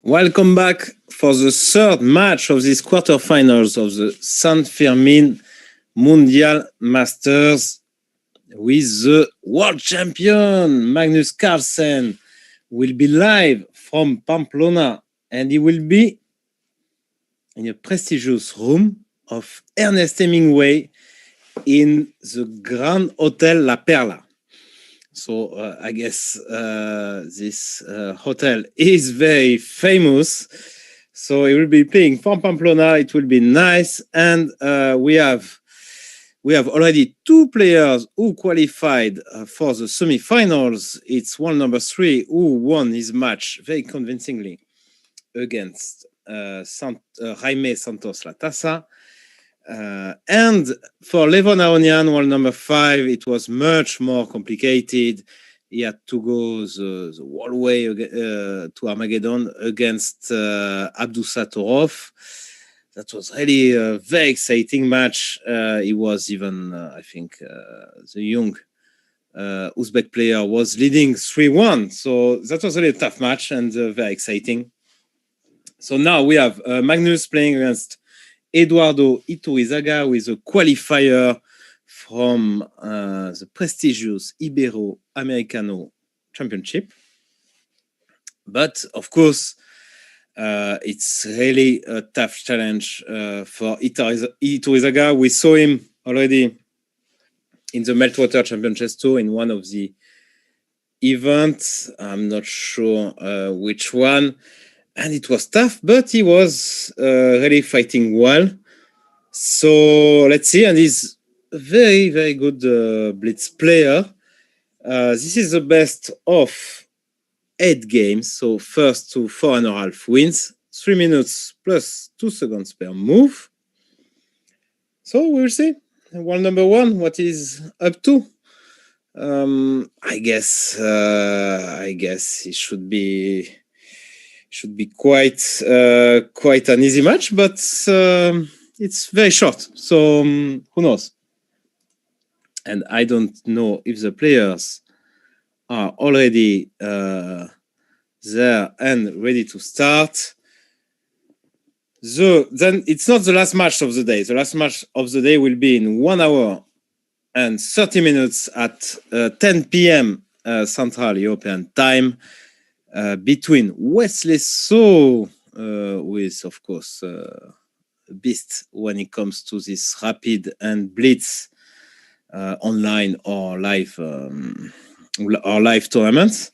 Welcome back for the third match of these quarterfinals of the San Fermin Mundial Masters with the world champion Magnus Carlsen will be live from Pamplona, and he will be in a prestigious room of Ernest Hemingway in the Grand Hotel La Perla. So I guess this hotel is very famous. So he will be playing from Pamplona. It will be nice, and we have already two players who qualified for the semi-finals. It's one number 3 who won his match very convincingly against Jaime Santos Latasa. And for Levon Aronian, one number 5, it was much more complicated. He had to go the whole way to Armageddon against Abdusatorov. That was really a very exciting match. He was even, I think, the young Uzbek player was leading 3-1. So that was really a tough match and very exciting. So now we have Magnus playing against Eduardo Iturrizaga with a qualifier from the prestigious Ibero-Americano Championship. But of course, it's really a tough challenge for Iturrizaga. We saw him already in the Meltwater Championships Tour in one of the events. I'm not sure which one. And it was tough, but he was really fighting well. So let's see. And he's a very, very good blitz player. This is the best of 8 games. So first to 4.5 wins, 3 minutes plus 2 seconds per move. So we'll see. wall number one, what is up to? I guess it should be quite an easy match, but it's very short. So who knows? And I don't know if the players are already there and ready to start. So then it's not the last match of the day. The last match of the day will be in 1 hour and 30 minutes at 10 p.m. Central European time between Wesley So, who is, of course, a beast when it comes to this rapid and blitz online or live tournaments,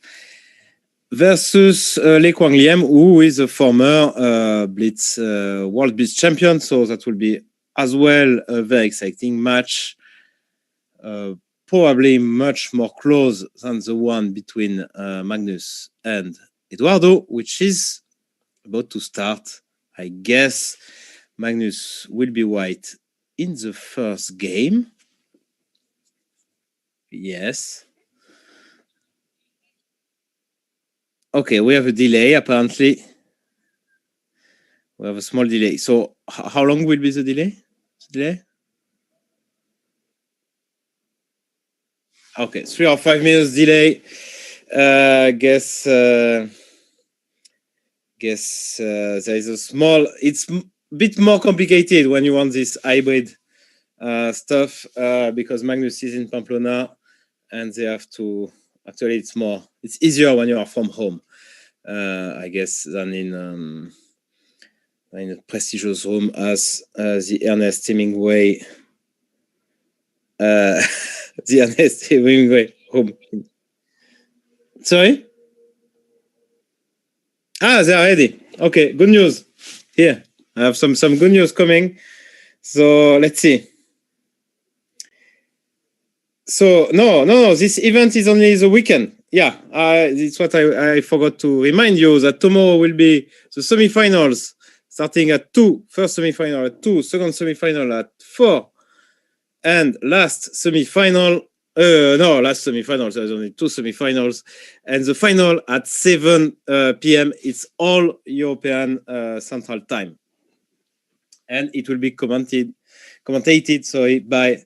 versus Lei Kwang Liem, who is a former World Blitz champion. So that will be as well a very exciting match. Probably much more close than the one between Magnus and Eduardo, which is about to start. I guess Magnus will be white in the first game. Yes. Okay, we have a delay, apparently. We have a small delay. So how long will be the delay? Okay, 3 or 5 minutes delay. Guess there is a small. It's a bit more complicated when you want this hybrid stuff because Magnus is in Pamplona, and they have to. Actually, it's easier when you are from home, I guess, than in a prestigious room as the Ernest Hemingway. The Ernest Hemingway home. Sorry? They are ready. Okay, good news. Here, I have some good news coming. So let's see. So no. This event is only the weekend. Yeah, it's what I forgot to remind you that tomorrow will be the semifinals, starting at 2. First semifinal at 2, second semifinal at 4, and last semifinal. Last semifinal. There's only 2 semifinals, and the final at 7 p.m. It's all European Central Time, and it will be commentated. By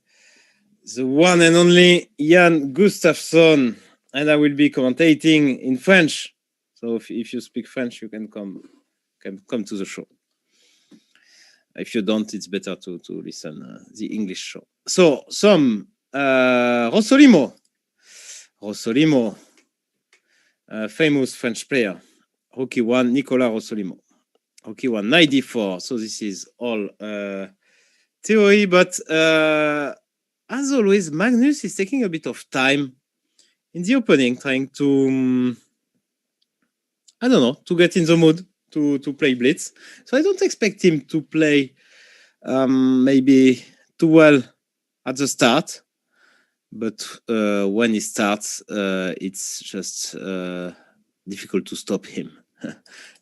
the one and only Jan Gustafsson, and I will be commentating in French. So if you speak French, you can come to the show. If you don't, it's better to listen the English show. So some Rossolimo, famous French player, Rookie 1, Nicolas Rossolimo. Rookie 1, 94. So this is all theory, but as always, Magnus is taking a bit of time in the opening, trying to, to get in the mood to play Blitz. So I don't expect him to play maybe too well at the start, but when he starts, it's just difficult to stop him.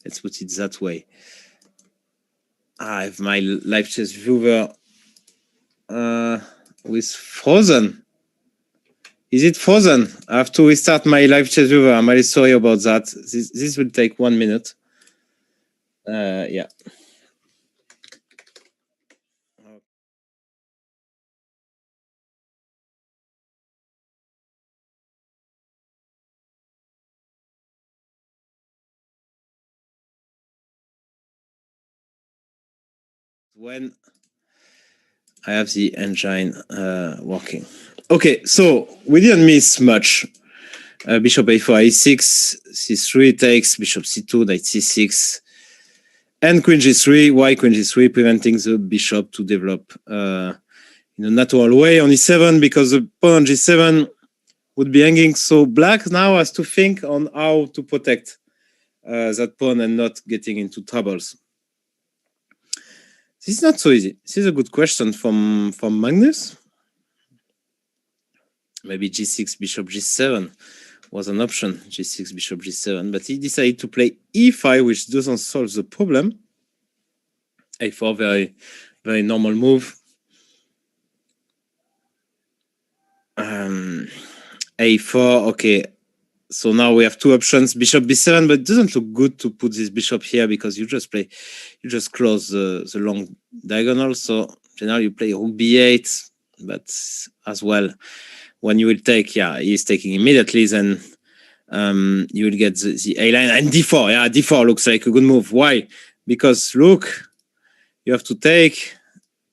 Let's put it that way. I have my live chess viewer with frozen. Is it frozen? I have to restart my live chat viewer. I'm really sorry about that. This will take 1 minute. Yeah. When I have the engine working. Okay, so we didn't miss much. Bishop a4, a6, c3 takes, bishop c2, knight c6, and queen g3. Why queen g3? Preventing the bishop to develop in a natural way on e7, because the pawn on g7 would be hanging. So black now has to think on how to protect that pawn and not getting into troubles. This is not so easy. This is a good question from Magnus. Maybe g6, bishop g7 was an option, g6, bishop g7, but he decided to play e5, which doesn't solve the problem. a4, very, very normal move. A4, okay. So now we have two options, bishop b7, but it doesn't look good to put this bishop here because you just close the long diagonal. So generally you play rook b8, but as well, when you will take, he's taking immediately, then you will get the A line and d4. Yeah, d4 looks like a good move. Why? Because look, you have to take.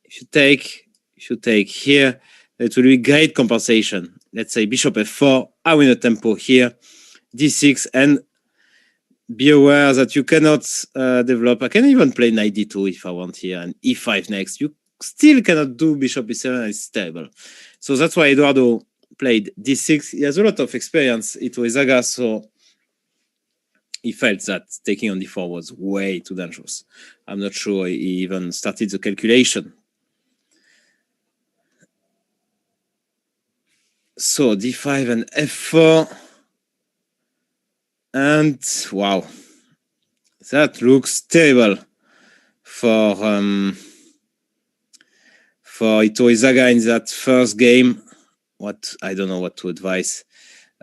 If you take here, it will be great compensation. Let's say bishop f4. I win a tempo here, d6, and be aware that you cannot develop. I can even play knight d2 if I want here, and e5 next. You still cannot do bishop b7. It's terrible. So that's why Eduardo played d6. He has a lot of experience. Iturrizaga, so he felt that taking on d4 was way too dangerous. I'm not sure he even started the calculation. So d5 and f4. And wow, that looks terrible for Iturrizaga in that first game. What, I don't know what to advise.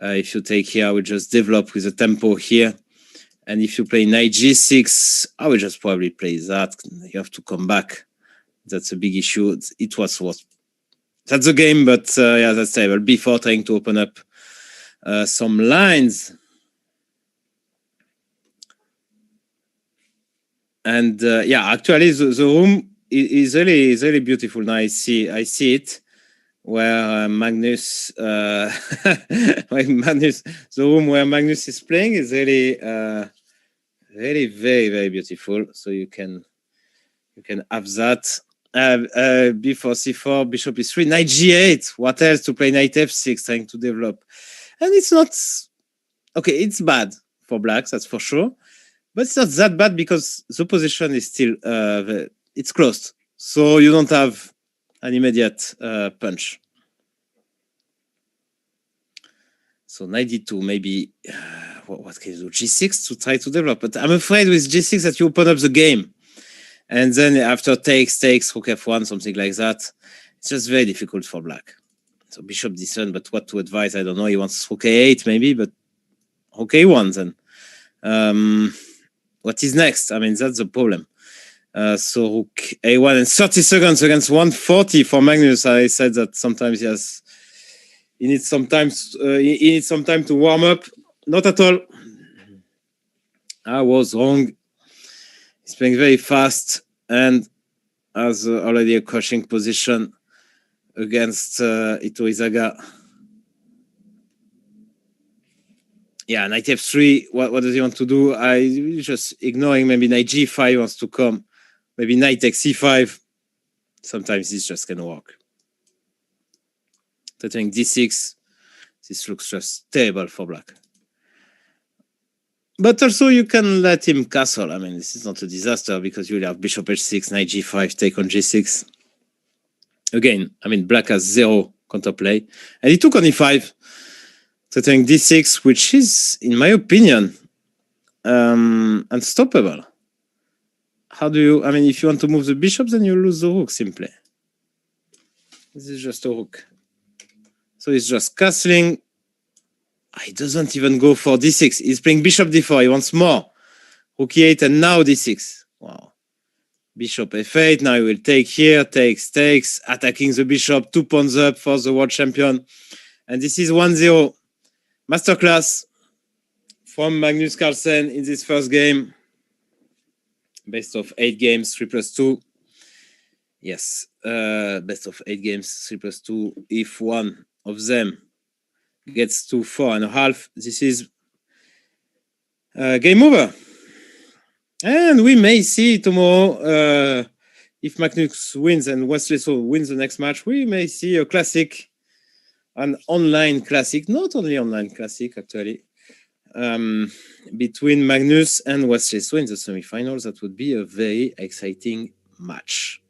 If you take here, I will just develop with a tempo here. And if you play knight g6, I will just probably play that. You have to come back. That's a big issue. It was what. That's the game, but yeah, that's terrible. b4 trying to open up some lines. And yeah, actually, the room is really beautiful. Now I see it where Magnus, Magnus, the room where Magnus is playing is really, really very beautiful. So you can have that. B4 c4, bishop e3, knight g8. What else to play? Knight f6, trying to develop, and it's not okay. It's bad for blacks, that's for sure. But it's not that bad because the position is still, it's closed. So you don't have an immediate punch. So knight d2, maybe, what can you do? G6 to try to develop. But I'm afraid with G6 that you open up the game. And then after takes, rook f1, something like that, it's just very difficult for black. So bishop d7, but what to advise, I don't know. He wants rook a8 maybe, but rook a1 then. What is next? I mean, that's the problem. So rook a1 and 30 seconds against 140 for Magnus. I said that sometimes he needs some time to warm up. Not at all. I was wrong. He's playing very fast and has already a crushing position against Iturrizaga. Yeah, knight f3. What does he want to do? I just ignoring. Maybe knight g5 wants to come. Maybe knight takes c5. Sometimes this just can work. Taking d6. This looks just terrible for black. But also you can let him castle. I mean, this is not a disaster because you will have bishop h6, knight g5, take on g6. Again, I mean, black has 0 counterplay. And he took on e5. Taking d6, which is, in my opinion, unstoppable. How do you, I mean, if you want to move the bishop, then you lose the rook simply. This is just a rook. So he's just castling. He doesn't even go for d6. He's playing bishop d4. He wants more. Rook e8 and now d6. Wow. Bishop f8. Now he will take here. Takes. Attacking the bishop. 2 pawns up for the world champion. And this is 1-0. Masterclass from Magnus Carlsen in this first game. Best of 8 games, 3+2. Yes. Best of 8 games, 3+2. If one of them gets to 4.5, this is game over. And we may see tomorrow, if Magnus wins and Wesley so wins the next match, we may see a classic, an online classic, not only online classic actually, between Magnus and Wesley so in the semifinals. That would be a very exciting match.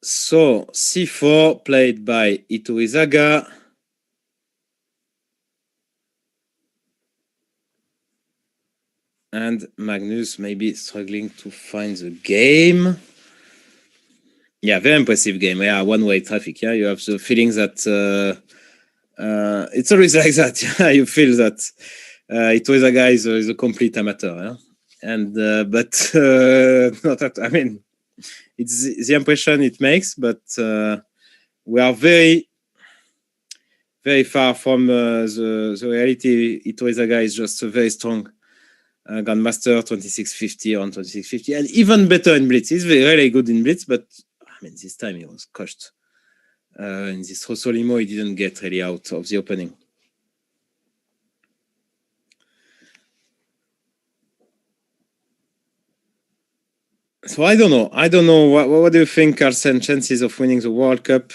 So c4 played by Iturrizaga. And Magnus may be struggling to find the game. Yeah, very impressive game. Yeah, one-way traffic. Yeah, you have the feeling that it's always like that. Yeah, you feel that Iturrizaga is a complete amateur. Yeah? And but not that. I mean, it's the impression it makes, but we are very, very far from the reality. Iturrizaga is just a very strong Grandmaster 2650 on 2650, and even better in Blitz. He's really good in Blitz, but I mean, this time he was crushed. In this Rosolimo, he didn't get really out of the opening. So I don't know. What do you think, Carlsen? Chances of winning the World Cup?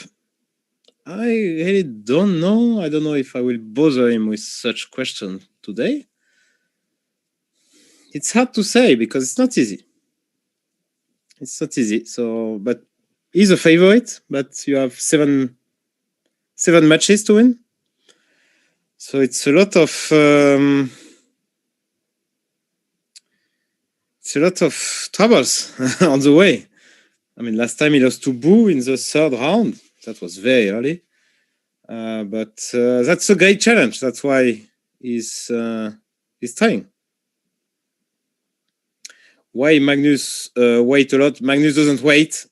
I really don't know. I don't know if I will bother him with such question today. It's hard to say because it's not easy. It's not easy. So, but he's a favorite. But you have seven matches to win. So it's a lot of troubles on the way. I mean, last time he lost to Boo in the third round. That was very early. But that's a great challenge. That's why he's trying. Why Magnus wait a lot? Magnus doesn't wait.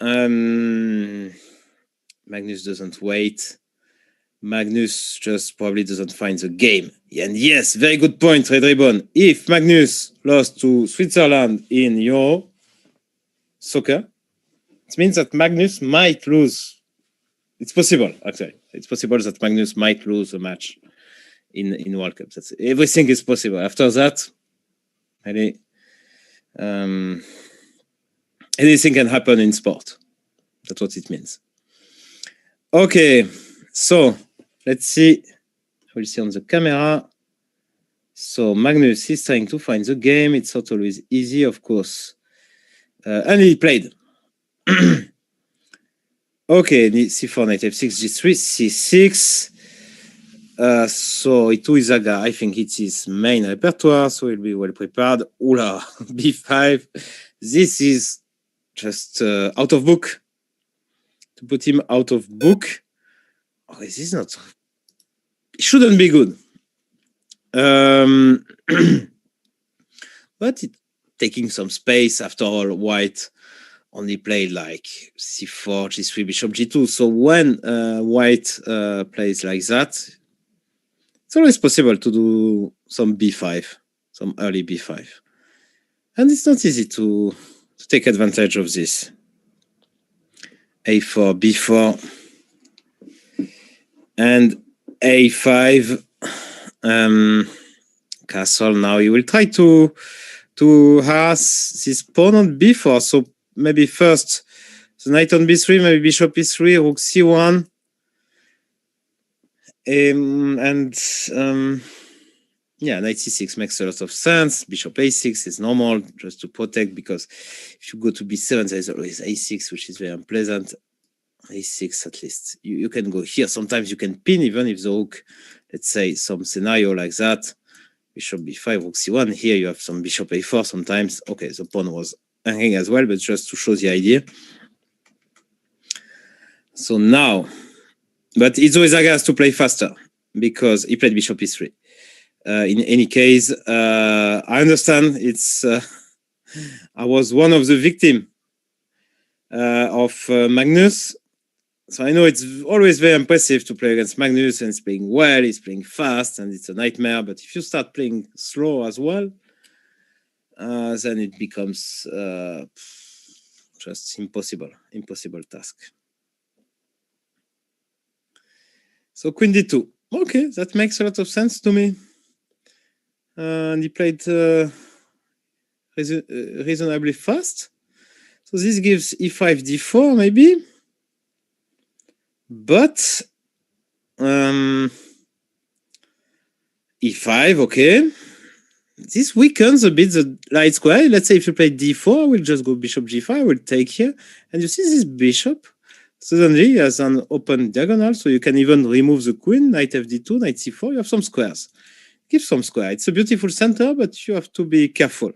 Magnus doesn't wait. Magnus just probably doesn't find the game. And yes, very good point, Red Ribbon. If Magnus lost to Switzerland in Euro soccer, it means that Magnus might lose. It's possible, actually. It's possible that Magnus might lose a match in World Cup. That's, everything is possible. After that, really, anything can happen in sport. That's what it means. Okay, so let's see. We'll see on the camera. So Magnus is trying to find the game. It's not always easy, of course. And he played. Okay, c4, knight f6, g3, c6. So Iturrizaga, I think it's his main repertoire, so he'll be well prepared. Oula, b5. This is just out of book. To put him out of book. Oh, this is not. It shouldn't be good. But taking some space. After all, white only played like c4, g3, bishop, g2. So when white plays like that, it's always possible to do some b5, some early b5. And it's not easy to take advantage of this. a4, b4, and a5. Castle. Now he will try to harass this pawn on b4. So maybe first the knight on b3, maybe bishop e3, rook c1. Yeah, knight c6 makes a lot of sense. Bishop a6 is normal, just to protect, because if you go to b7, there's always a6, which is very unpleasant. a6 at least. You can go here. Sometimes you can pin, even if the rook, let's say, some scenario like that. Bishop b5, rook c1. Here you have some bishop a4 sometimes. Okay, the pawn was hanging as well, but just to show the idea. So now, but Iturrizaga has to play faster because he played bishop e3. In any case, I understand it's. I was one of the victims of Magnus. So I know it's always very impressive to play against Magnus, and he's playing well, he's playing fast, and it's a nightmare. But if you start playing slow as well, then it becomes just impossible task. So Queen d2. Okay, that makes a lot of sense to me. And he played reasonably fast. So this gives e5, d4 maybe. But e5, okay. This weakens a bit the light square. Let's say if you play d4, we'll just go bishop g5, we'll take here. And you see this bishop suddenly has an open diagonal, so you can even remove the queen, knight fd2, knight c4, you have some squares. Give some square. It's a beautiful center, but you have to be careful.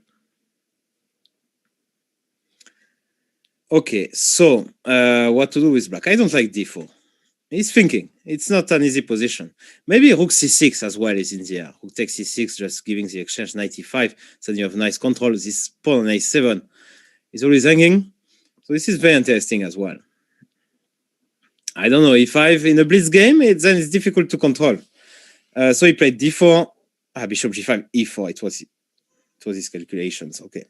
Okay, so what to do with black? I don't like d4. He's thinking. It's not an easy position. Maybe rook c6 as well is in the air. Rook takes c6, just giving the exchange knight e5. So you have nice control. This pawn on a7 is always hanging. So this is very interesting as well. I don't know, e5 in a blitz game, then it's difficult to control. So he played d4. Bishop g5, e4. It was his calculations. Okay.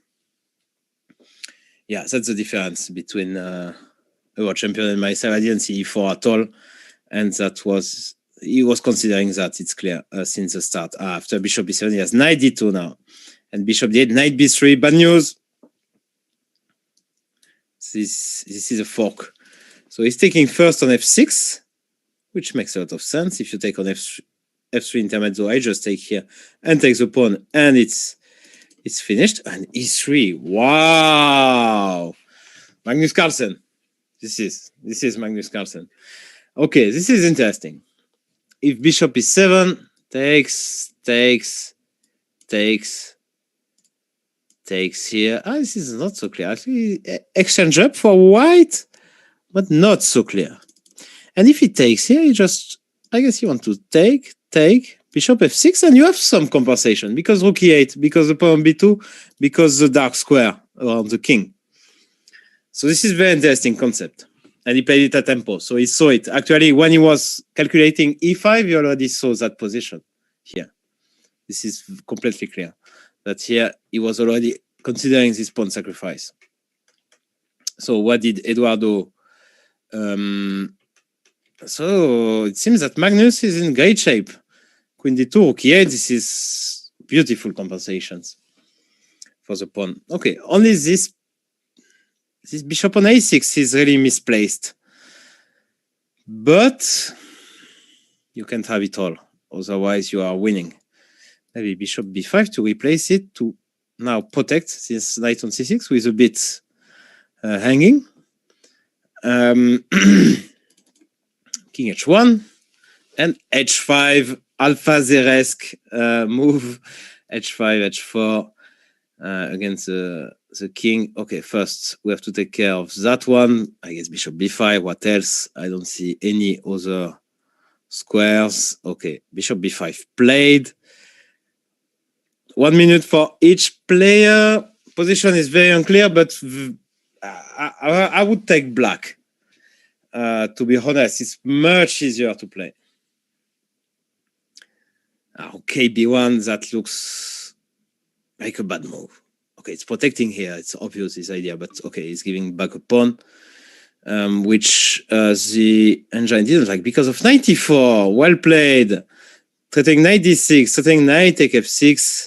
Yeah, that's the difference between world champion and myself. I didn't see e4 at all, and he was considering that. It's clear since the start. After bishop b7, he has knight d2 now, and bishop d8, knight b3. Bad news. This is a fork. So he's taking first on f6, which makes a lot of sense. If you take on f3 intermezzo, I just take here and take the pawn, and it's finished. And e3. Wow, Magnus Carlsen. This is Magnus Carlsen. Okay, this is interesting. If bishop e7 takes here. This is not so clear. Actually, exchange up for white, but not so clear. And if he takes here, I guess you want to take bishop f6, and you have some compensation because rook e8, because the pawn b2, because the dark square around the king. So this is very interesting concept. And he played it at tempo, so he saw it. Actually, when he was calculating e5, he already saw that position here. This is completely clear. That here he was already considering this pawn sacrifice. So what did Eduardo? So it seems that Magnus is in great shape. Queen d2, rook e8. This is beautiful compensations for the pawn. Okay, only this bishop on a6 is really misplaced. But you can't have it all. Otherwise, you are winning. Maybe bishop b5 to replace it, to now protect this knight on c6 with a bit hanging. King h1 and h5, Alpha-Zeresque move. h5, h4 against the king. Okay, first we have to take care of that one. I guess bishop b5. What else? I don't see any other squares. Okay, bishop b5 played. 1 minute for each player. Position is very unclear, but I would take black. To be honest, it's much easier to play. Okay, b1, that looks like a bad move. Okay, it's protecting here. It's obvious, this idea, but okay, it's giving back a pawn, which the engine didn't like because of 94. Well played. Threatening knight d6, threatening knight take f6.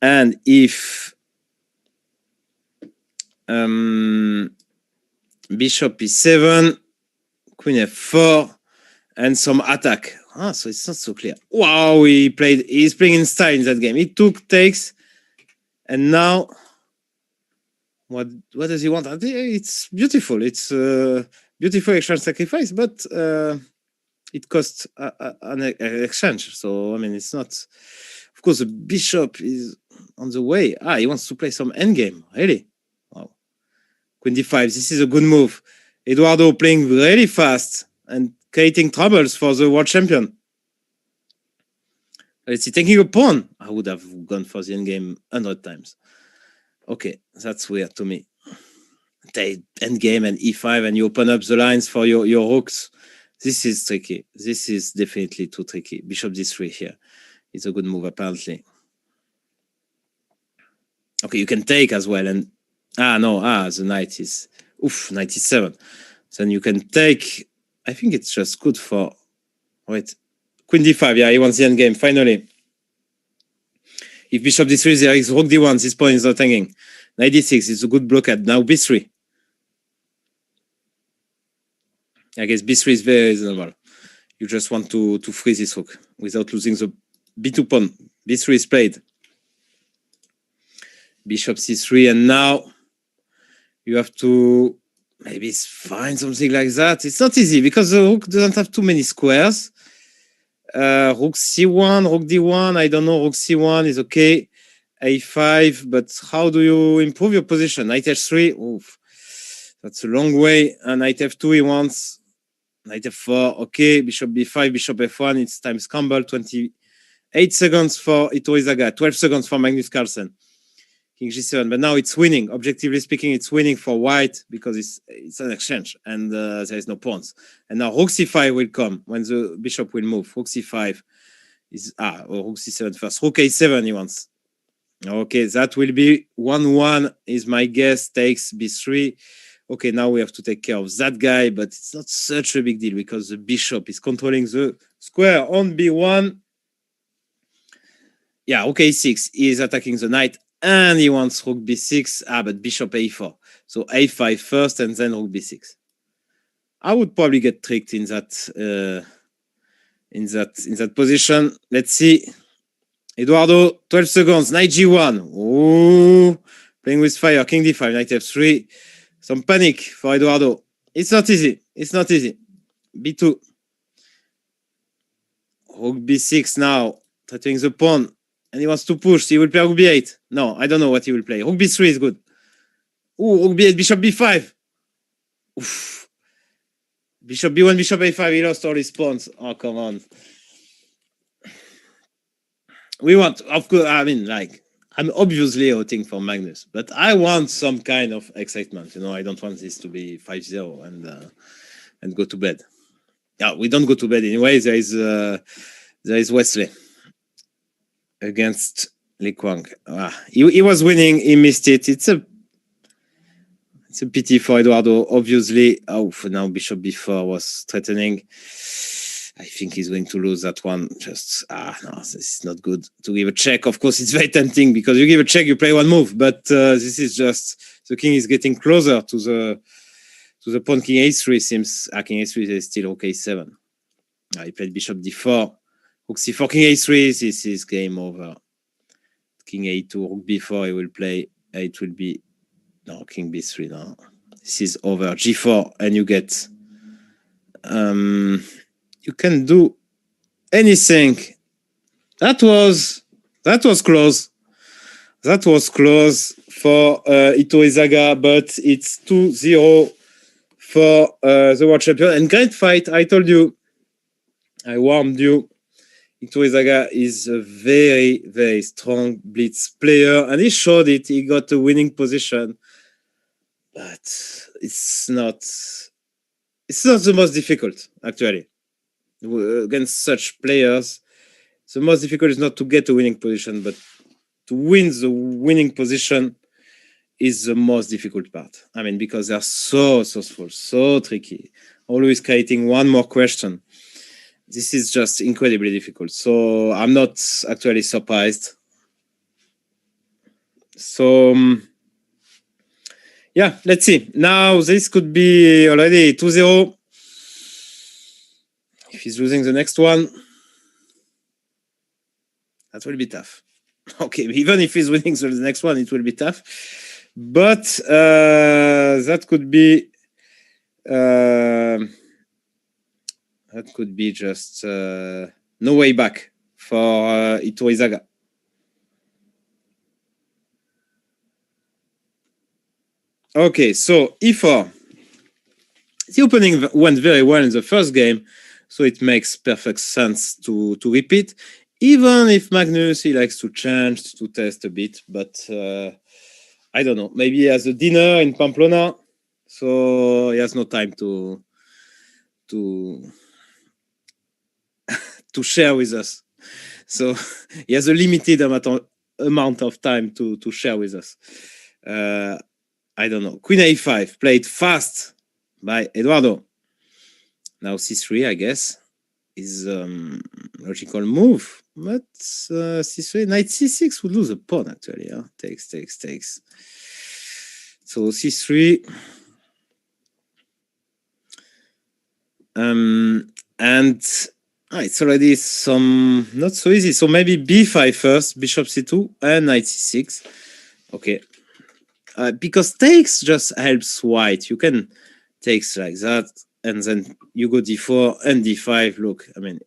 And if bishop e7, queen f4, and some attack. So it's not so clear. Wow, he's playing in style in that game. He takes, and now what does he want? It's beautiful. It's beautiful exchange sacrifice, but it costs an exchange. So I mean, it's not. Of course, the bishop is on the way. He wants to play some endgame. Really? Wow. Queen d5. This is a good move. Eduardo playing really fast and creating troubles for the world champion. Let's see, taking a pawn. I would have gone for the endgame 100 times. Okay, that's weird to me. Take endgame and e5, and you open up the lines for your rooks. This is tricky. This is definitely too tricky. Bishop d3 here. It's a good move, apparently. Okay, you can take as well. And the knight is 97. Then you can take. I think it's just good for. Wait, queen d5. Yeah, he wants the endgame finally. If bishop d3, there is rook d1. This pawn is not hanging. Knight d6 is a good blockade. Now b3. I guess b3 is very reasonable. You just want to free this rook without losing the b2 pawn. b3 is played. Bishop c3, and now you have to maybe find something like that. It's not easy because the rook doesn't have too many squares. Rook c1, rook d1. I don't know. Rook c1 is okay. a5, but how do you improve your position? Knight h3. Oof. That's a long way. And knight f2 he wants. Knight f4. Okay, bishop b5, bishop f1. It's time scramble. 28 seconds for Iturrizaga, 12 seconds for Magnus Carlsen. King g7, but now it's winning. Objectively speaking, it's winning for white because it's an exchange and there is no pawns. And now rook c5 will come when the bishop will move. Rook c5 is or rook c7 first. Rook a7 he wants. Okay, that will be 1-1 is my guess. Takes b3. Okay, now we have to take care of that guy, but it's not such a big deal because the bishop is controlling the square on b1. Yeah, rook a6 is attacking the knight. And he wants rook b6. But bishop a4. So a5 first and then rook b6. I would probably get tricked in that position. Let's see. Eduardo, 12 seconds. Knight g1. Ooh, playing with fire. King d5. Knight f3. Some panic for Eduardo. It's not easy. It's not easy. b2. Rook b6 now. Threatening the pawn. And he wants to push. He will play rook b8. No, I don't know what he will play. Rook b3 is good. Ooh, rook b8, bishop b5. Oof. Bishop b1, bishop a5. He lost all his pawns. Oh, come on. We want, of course, I mean, like, I'm obviously voting for Magnus, but I want some kind of excitement. You know, I don't want this to be 5-0 and go to bed. Yeah, we don't go to bed anyway. There is Wesley against Li Kuang. He was winning. He missed it. It's a pity for Eduardo. Obviously, for now bishop b4 was threatening. I think he's going to lose that one. Just no, this is not good to give a check. Of course, it's very tempting because you give a check, you play one move. But this is just the king is getting closer to the pawn. King a3 seems. King a3 is still rook a7. He played bishop d4. Rook c4, king a3, this is game over. King a2, rook b4, he will play. It will be, no, king b3 now. This is over. g4, and you get, you can do anything. That was close. That was close for Iturrizaga, but it's 2-0 for the world champion. And great fight, I told you, I warned you. Iturrizaga is a very, very strong blitz player, and he showed it. He got a winning position, but it's not the most difficult, actually. Against such players, the most difficult is not to get a winning position, but to win the winning position is the most difficult part. I mean, because they're so full, so tricky, always creating one more question. This is just incredibly difficult. So I'm not actually surprised. So yeah, let's see. Now this could be already 2-0. If he's losing the next one, that will be tough. Okay, even if he's winning the next one, it will be tough. But that could be just no way back for Iturrizaga. Okay, so e4. The opening went very well in the first game, so it makes perfect sense to repeat. Even if Magnus, he likes to change, to test a bit, but I don't know. Maybe he has a dinner in Pamplona, so he has no time to share with us. So he has a limited amount of time to share with us. I don't know. Queen a5 played fast by Eduardo. Now c3, I guess, is logical move. But c3, knight c6 would lose a pawn, actually. Huh? Takes. So c3. And it's already not so easy. So maybe b5 first, bishop c2, and knight c6. Okay. Because takes just helps white. You can takes like that, and then you go d4 and d5. Look, I mean,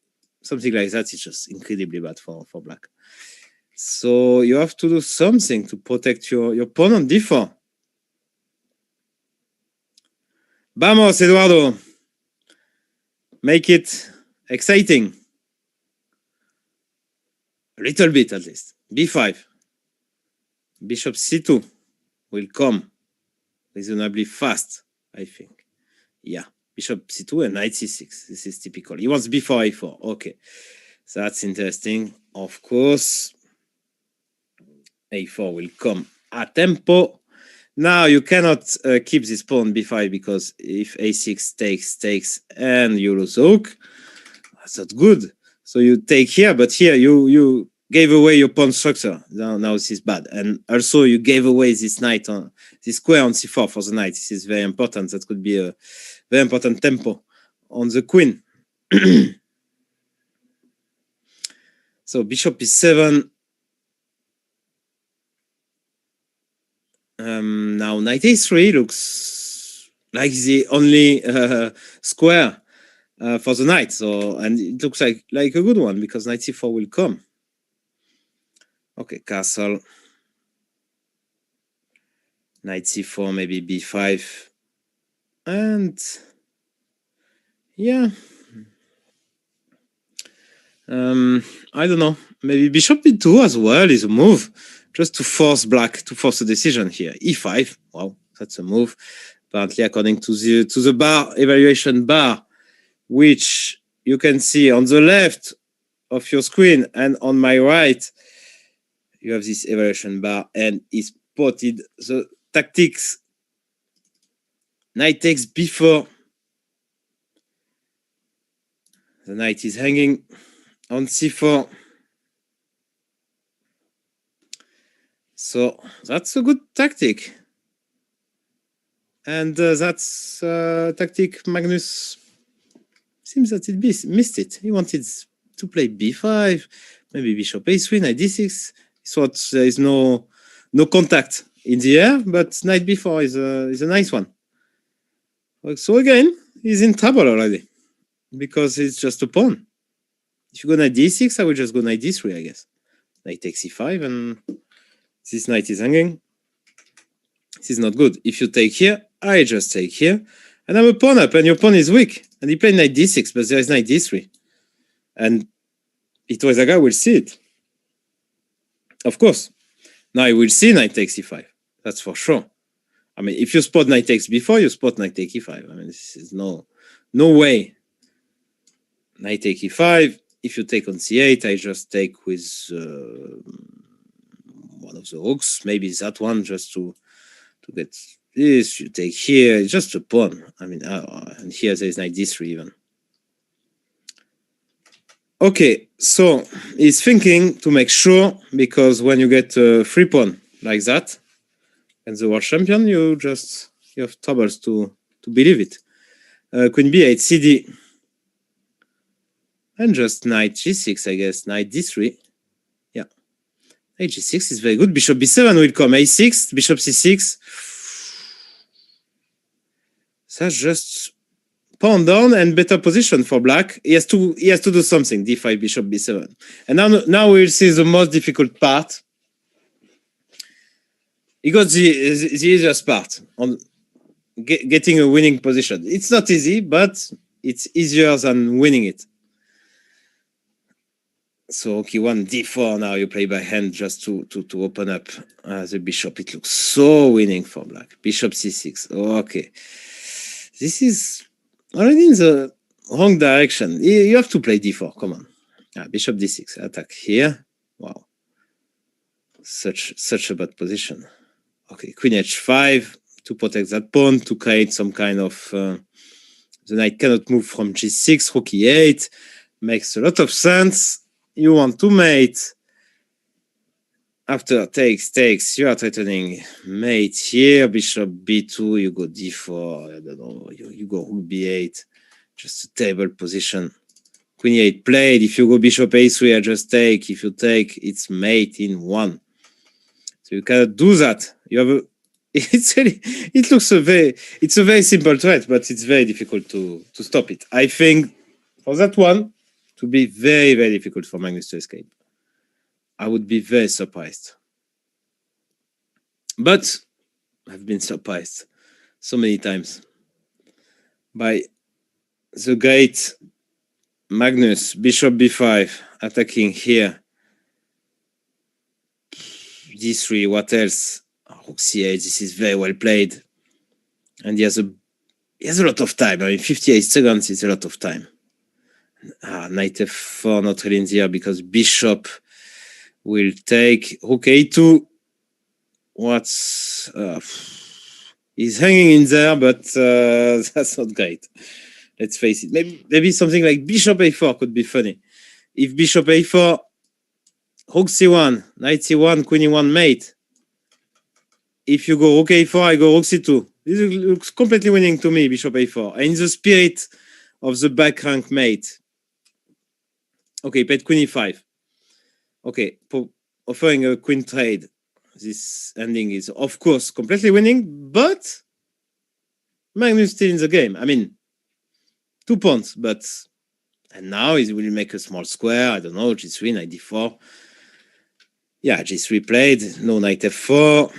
something like that is just incredibly bad for black. So you have to do something to protect your pawn on d4. Vamos, Eduardo. Make it exciting. A little bit, at least. B5. Bishop C2 will come reasonably fast, I think. Yeah. Bishop C2 and knight C6. This is typical. He wants B4, A4. Okay. That's interesting. Of course, A4 will come a tempo. Now you cannot keep this pawn B5 because if A6 takes, and you lose the hook, that's not good. So you take here, but here you gave away your pawn structure. Now this is bad. And also you gave away this knight on this square on C4 for the knight. This is very important. That could be a very important tempo on the queen. So bishop E7. Now knight A3 looks like the only square for the knight. So, and it looks like a good one because knight C4 will come. Okay, castle. Knight C4, maybe B5. And yeah. I don't know. Maybe bishop B2 as well is a move. Just to force black, to force a decision here. E5, wow, that's a move. Apparently, according to the bar, evaluation bar, which you can see on the left of your screen and on my right, you have this evaluation bar and it's spotted the tactics. Knight takes B4. The knight is hanging on C4. So that's a good tactic. And that's tactic Magnus seems that he missed it. He wanted to play B5, maybe bishop A3, knight D6. He thought there is no contact in the air, but knight B4 is a nice one. So again, he's in trouble already because it's just a pawn. If you go knight D6, I will just go knight D3, I guess. Knight takes E5 and this knight is hanging. This is not good. If you take here, I just take here. And I'm a pawn up, and your pawn is weak. And he played knight D6, but there is knight D3. And Iturrizaga will see it. Of course. Now he will see knight takes E5. That's for sure. I mean, if you spot knight takes B4, you spot knight take E5. I mean, this is no way. Knight take E5. If you take on C8, I just take with one of the hooks, maybe that one, just to get this. You take here, it's just a pawn. I mean, and here there is knight D3 even. Okay, so he's thinking to make sure, because when you get a free pawn like that, and the world champion, you have troubles to believe it. Queen B8, CD, and just knight G6, I guess, knight D3. Yeah, knight G6 is very good. Bishop B7 will come. A6, bishop C6. That's just pawn down and better position for black. He has to do something. D5, bishop B7, and now we'll see the most difficult part. He got the easiest part on getting a winning position. It's not easy, but it's easier than winning it. So okay, one D4 now you play by hand just to open up the bishop. It looks so winning for black. Bishop C6. Okay, this is already in the wrong direction. You have to play D4. Come on. Bishop D6. Attack here. Wow, such a bad position. Okay, Queen H5 to protect that pawn, to create some kind of the knight cannot move from G6. Rook E8 makes a lot of sense. You want to mate. After takes, you are threatening mate here. Bishop B2, you go D4. I don't know. You go Rook B8. Just a terrible position. Queen E8 played. If you go Bishop A3, I just take. If you take, it's mate in one. So you cannot do that. You have it's a very simple threat, but it's very difficult to stop it. I think for that one to be very, very difficult for Magnus to escape. I would be very surprised. But I've been surprised so many times. by the great Magnus. Bishop b5, attacking here. d3, what else? Rook c8, this is very well played. And he has a lot of time. I mean, 58 seconds is a lot of time. Knight f4, not really in there because bishop will take. Rook a2. What's... he's hanging in there, but that's not great. Let's face it. Maybe something like bishop a4 could be funny. If bishop a4, rook c1, knight c1, queen e1 mate. If you go rook a4, I go rook c2. This looks completely winning to me, bishop a4. In the spirit of the back rank mate. Okay, played queen e5. Okay, offering a queen trade. This ending is, of course, completely winning, but Magnus still in the game. I mean, 2 points, but... And now he will make a small square. I don't know, g3, knight d4. Yeah, g3 played. No knight f4.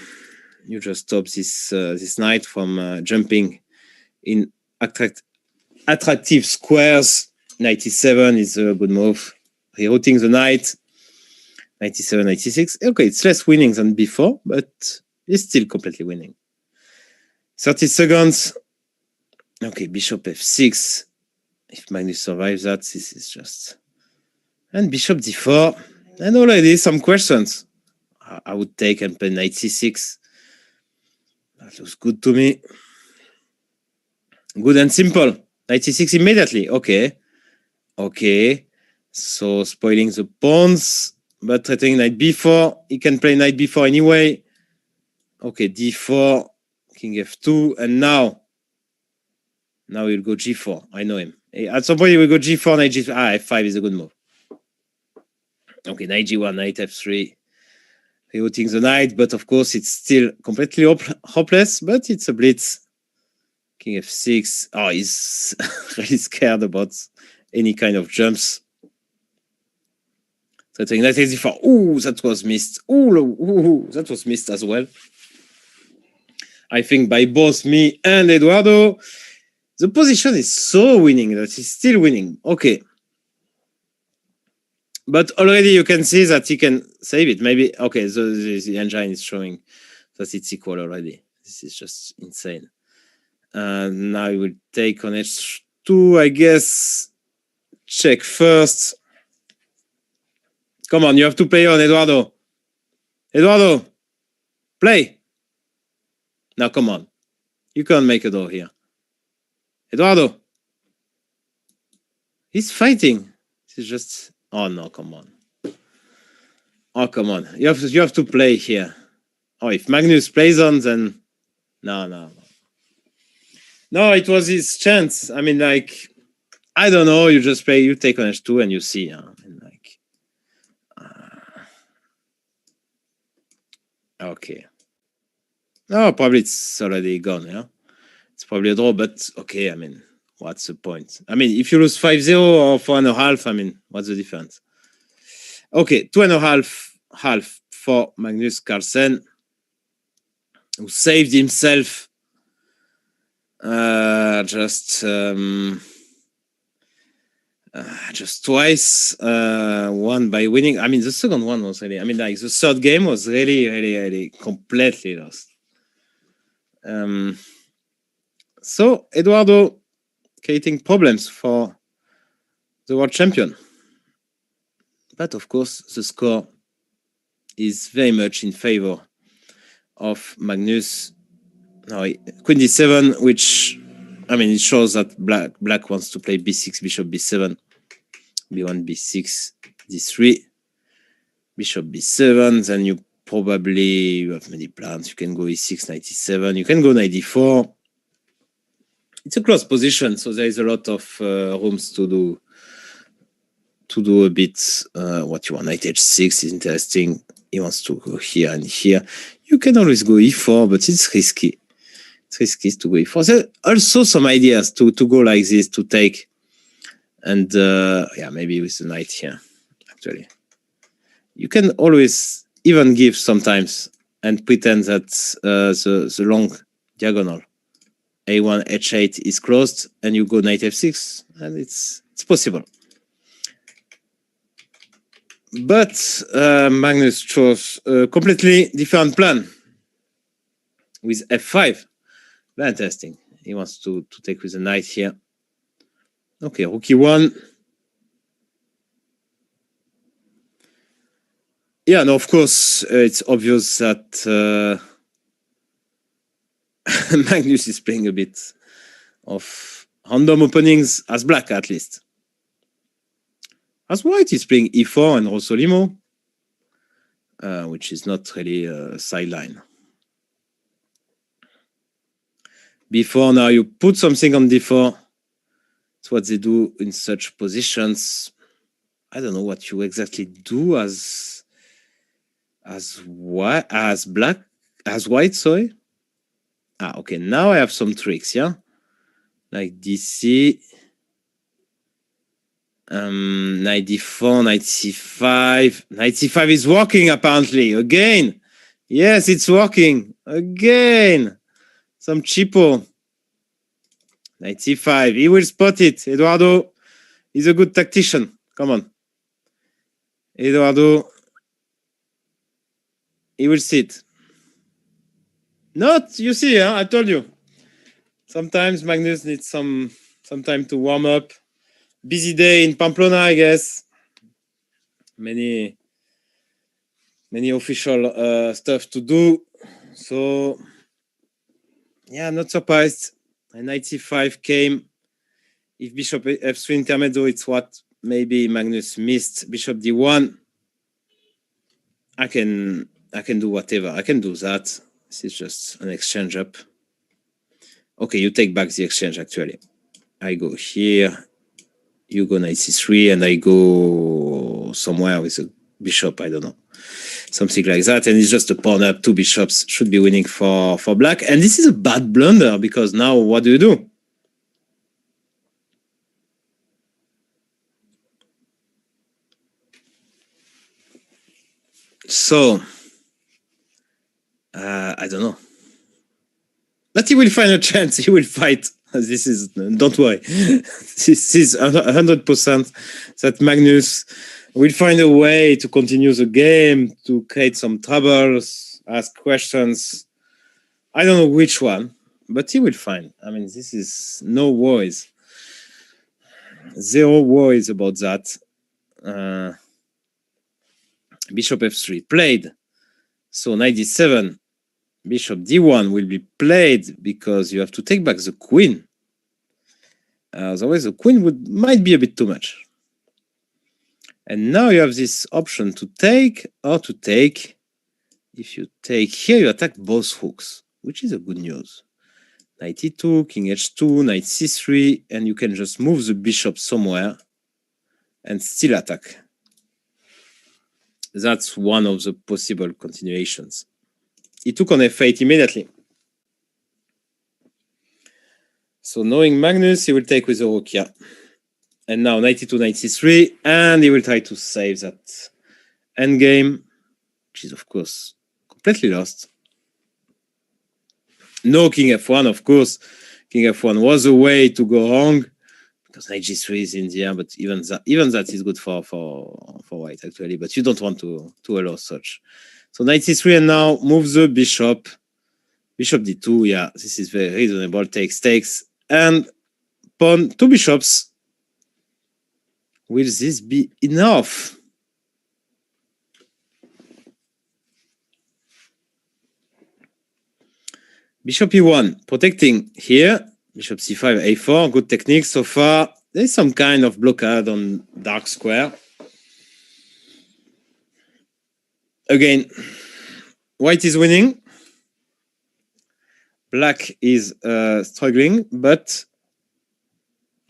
You just stop this knight from jumping in attractive squares. Knight e7 is a good move. Rerouting the knight. Knight e7, knight e6. Okay, it's less winning than before, but it's still completely winning. 30 seconds. Okay, bishop f6. If Magnus survives that, this is just... And bishop d4. And already some questions. I would take and play knight c6. That looks good to me. Good and simple. Knight c6 immediately. Okay. Okay. So spoiling the pawns, but threatening knight b4. He can play knight b4 anyway. Okay, d4, king f2, and now he'll go g4. I know him. At some point he will go g4, knight g5. f5 is a good move. Okay, knight g1, knight f3. Rerouting the knight, but of course it's still completely hopeless, but it's a blitz. King f6. Oh, he's really scared about any kind of jumps. Threatening knight h4. Ooh, that was missed. Ooh, that was missed as well. I think by both me and Eduardo, the position is so winning that he's still winning. Okay. But already you can see that he can save it. Maybe, okay, so the engine is showing that it's equal already. This is just insane. Now he will take on h2, I guess. Check first. Come on, you have to play on, Eduardo. Eduardo, play. Now, come on. You can't make a draw here. Eduardo. He's fighting. This is just... Oh, no, come on. Oh, come on. You have to play here. Oh, if Magnus plays on, then... No. No, it was his chance. I mean, like... I don't know. You just play. You take on h2 and you see. And like... Okay. No, probably it's already gone, yeah? It's probably a draw, but okay, I mean... What's the point? I mean, if you lose 5-0 or 4.5, I mean, what's the difference? Okay, 2.5 for Magnus Carlsen, who saved himself just twice. One by winning. I mean, the second one was really... I mean, like, the third game was really completely lost. So, Eduardo... creating problems for the world champion. But of course, the score is very much in favor of Magnus. Now, queen d7, which, I mean, it shows that black wants to play b6, bishop b7, b1, b6, d3, bishop b7. Then you have many plans. You can go e6, knight e7. You can go knight d4. It's a close position, so there is a lot of rooms to do a bit what you want. Knight h6 is interesting. He wants to go here and here. You can always go e4, but it's risky. It's risky to go e4. There are also some ideas to go like this, to take. And yeah, maybe with the knight here, actually. You can always even give sometimes and pretend that the long diagonal a1, h8 is closed, and you go knight f6, and it's possible. But Magnus chose a completely different plan with f5. Very interesting. He wants to take with a knight here. Okay, rook e1. Yeah, no, of course, it's obvious that Magnus is playing a bit of random openings as black, at least. As white, he's playing e4 and Rossolimo, which is not really a sideline. b4, now you put something on d4. It's what they do in such positions. I don't know what you exactly do as white, sorry. Okay, now I have some tricks, yeah? Like dc, knight d4, knight c5. Knight c5 is working, apparently, again. Yes, it's working, again. Some cheapo. Knight c5, he will spot it. Eduardo is a good tactician. Come on. Eduardo, he will see it. Not, you see, I told you. Sometimes Magnus needs some time to warm up. Busy day in Pamplona, I guess. Many official stuff to do. So, yeah, I'm not surprised. Knight c5 came. If bishop f3 intermezzo, it's what maybe Magnus missed. Bishop d1. I can do whatever. I can do that. This is just an exchange up. Okay, you take back the exchange, actually. I go here. You go knight c3, and I go somewhere with a bishop, I don't know. Something like that, and it's just a pawn up. Two bishops should be winning for black. And this is a bad blunder, because now what do you do? So, I don't know. But he will find a chance. He will fight. This is, don't worry. This is 100% that Magnus will find a way to continue the game, to create some troubles, ask questions. I don't know which one, but he will find. I mean, this is no worries. Zero worries about that. Bishop f3 played. So knight d7. Bishop d1 will be played because you have to take back the queen. Otherwise, the queen might be a bit too much. And now you have this option to take or to take. If you take here, you attack both hooks, which is a good news. Knight e2, king h2, knight c3, and you can just move the bishop somewhere and still attack. That's one of the possible continuations. He took on f8 immediately. So knowing Magnus, he will take with the rook, yeah. And now knight e2, knight c3, and he will try to save that endgame, which is, of course, completely lost. No king f1, of course. King f1 was a way to go wrong, because knight g3 is in the air, but even that is good for white, actually. But you don't want to allow such. So knight c3, and now move the bishop. Bishop d2, yeah, this is very reasonable. Takes, and pawn, two bishops. Will this be enough? Bishop e1, protecting here. Bishop c5, a4, good technique so far. There's some kind of blockade on dark square. Again, white is winning. Black is struggling, but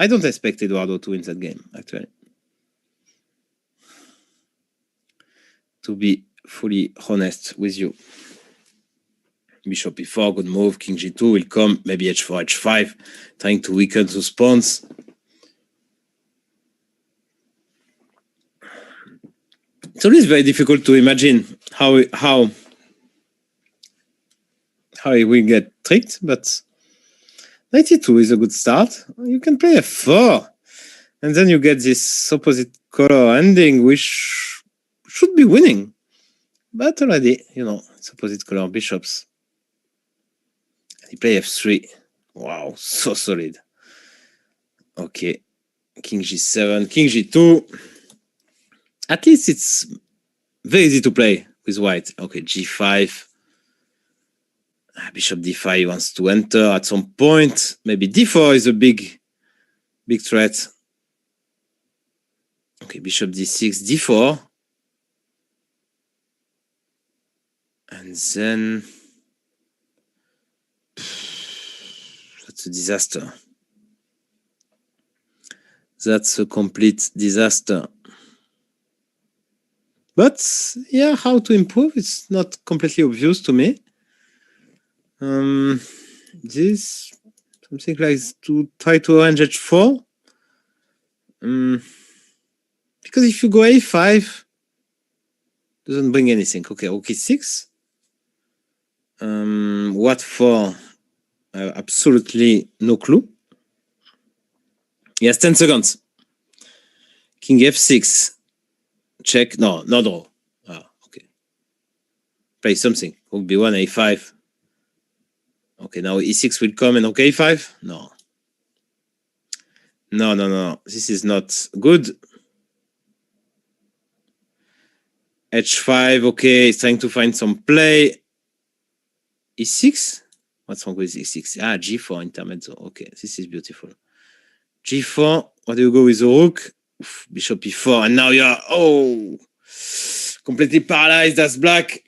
I don't expect Eduardo to win that game, actually. To be fully honest with you. Bishop e4, good move. King g2 will come. Maybe h4, h5, trying to weaken those pawns. It's always very difficult to imagine how he will get tricked, but 92 is a good start. You can play f4. And then you get this opposite color ending, which should be winning. But already, you know, it's opposite color bishops. He play f3. Wow, so solid. Okay. King g7, king g2. At least it's very easy to play with white. Okay, g5. Bishop d5 he wants to enter at some point. Maybe d4 is a big threat. Okay, bishop d6, d4. And then that's a disaster. That's a complete disaster. But yeah, how to improve? It's not completely obvious to me. This something like to try to arrange h4. Because if you go a5, doesn't bring anything. Okay, rook e6. What for? Absolutely no clue. Yes, 10 seconds. King f6. Check. No, no draw. Ah, okay. Play something. Rook b1, a5. Okay, now e6 will come and rook a5. No. No, no, no. This is not good. h5. Okay, he's trying to find some play. e6. What's wrong with e6? Ah, g4 intermezzo. Okay, this is beautiful. g4. What do you go with the rook? Oof, bishop e4. And now you're, oh, completely paralyzed as black.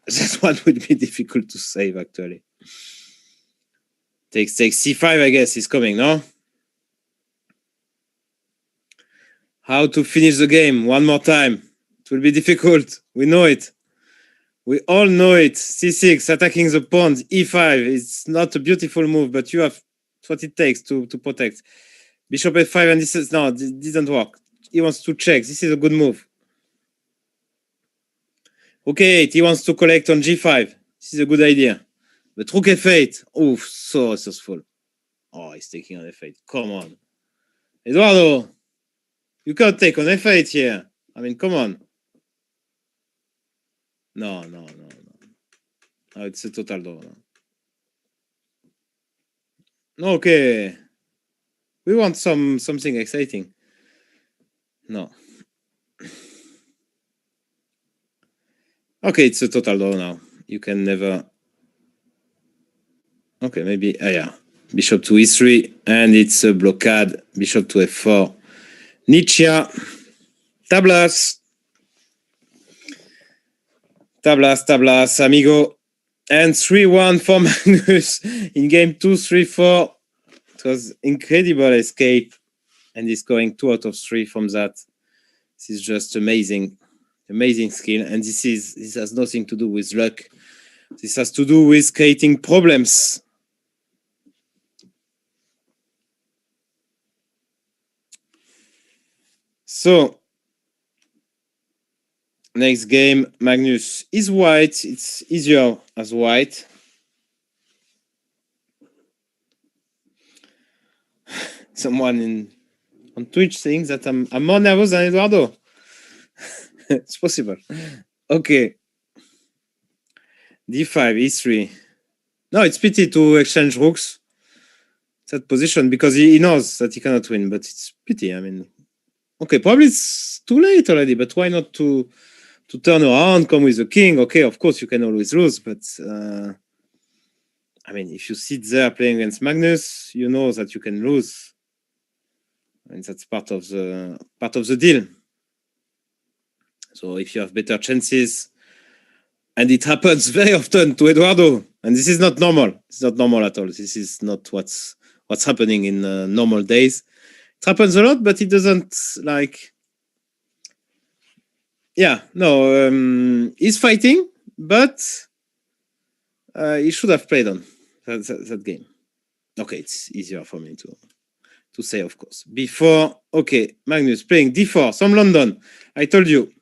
That one would be difficult to save, actually. Takes c5, I guess, is coming, no? How to finish the game one more time. It will be difficult. We know it. We all know it. c6, attacking the pawn. e5. It's not a beautiful move, but you have what it takes to protect. Bishop f5, and this is, no, this didn't work. He wants to check. This is a good move. Okay, he wants to collect on g5. This is a good idea. But rook f8. Oof, so resourceful. Oh, he's taking on f8. Come on. Eduardo, you can't take on f8 here. I mean, come on. No, no, no, no. No, it's a total draw. No, okay. We want something exciting. No. Okay, it's a total draw now. You can never... Okay, maybe... yeah. Bishop to e3, and it's a blockade. Bishop to f4. Nietzsche. Tablas. Tablas, tablas, amigo. And 3-1 for Magnus in game 2, 3-4. It was incredible escape. And he's scoring 2 out of 3 from that. This is just amazing. Amazing skill. And this has nothing to do with luck. This has to do with creating problems. So, next game, Magnus is white. It's easier as white. Someone on Twitch saying that I'm more nervous than Eduardo. It's possible. Okay. d5, e3. No, it's pity to exchange rooks. That position, because he knows that he cannot win, but it's pity. I mean, okay, probably it's too late already, but why not to turn around, come with the king? Okay, of course you can always lose, but I mean, if you sit there playing against Magnus, you know that you can lose. And that's part of the deal. So if you have better chances, and it happens very often to Eduardo, and this is not normal. It's not normal at all. This is not what's happening in normal days. It happens a lot, but it doesn't like. Yeah, no, he's fighting, but he should have played on that game. Okay, it's easier for me to say, of course. Before, okay, Magnus playing d4, some London. I told you,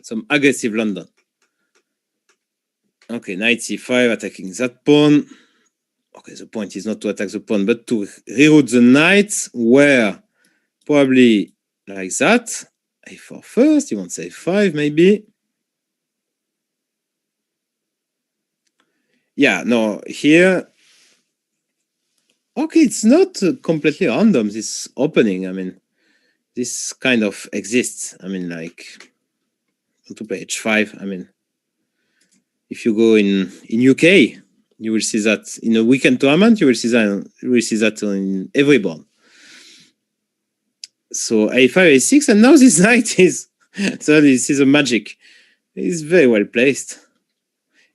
some aggressive London. Okay, knight c5, attacking that pawn. Okay, the point is not to attack the pawn, but to reroute the knight, where probably like that. a4 first, he wants a5 maybe. Yeah, no, here. Okay, it's not completely random, this opening. I mean, this kind of exists. I mean, like, to play h5. I mean, if you go in UK, you will see that in a weekend tournament. You will see that in every board. So a5, a6, and now this knight is. So this is a magic. It's very well placed.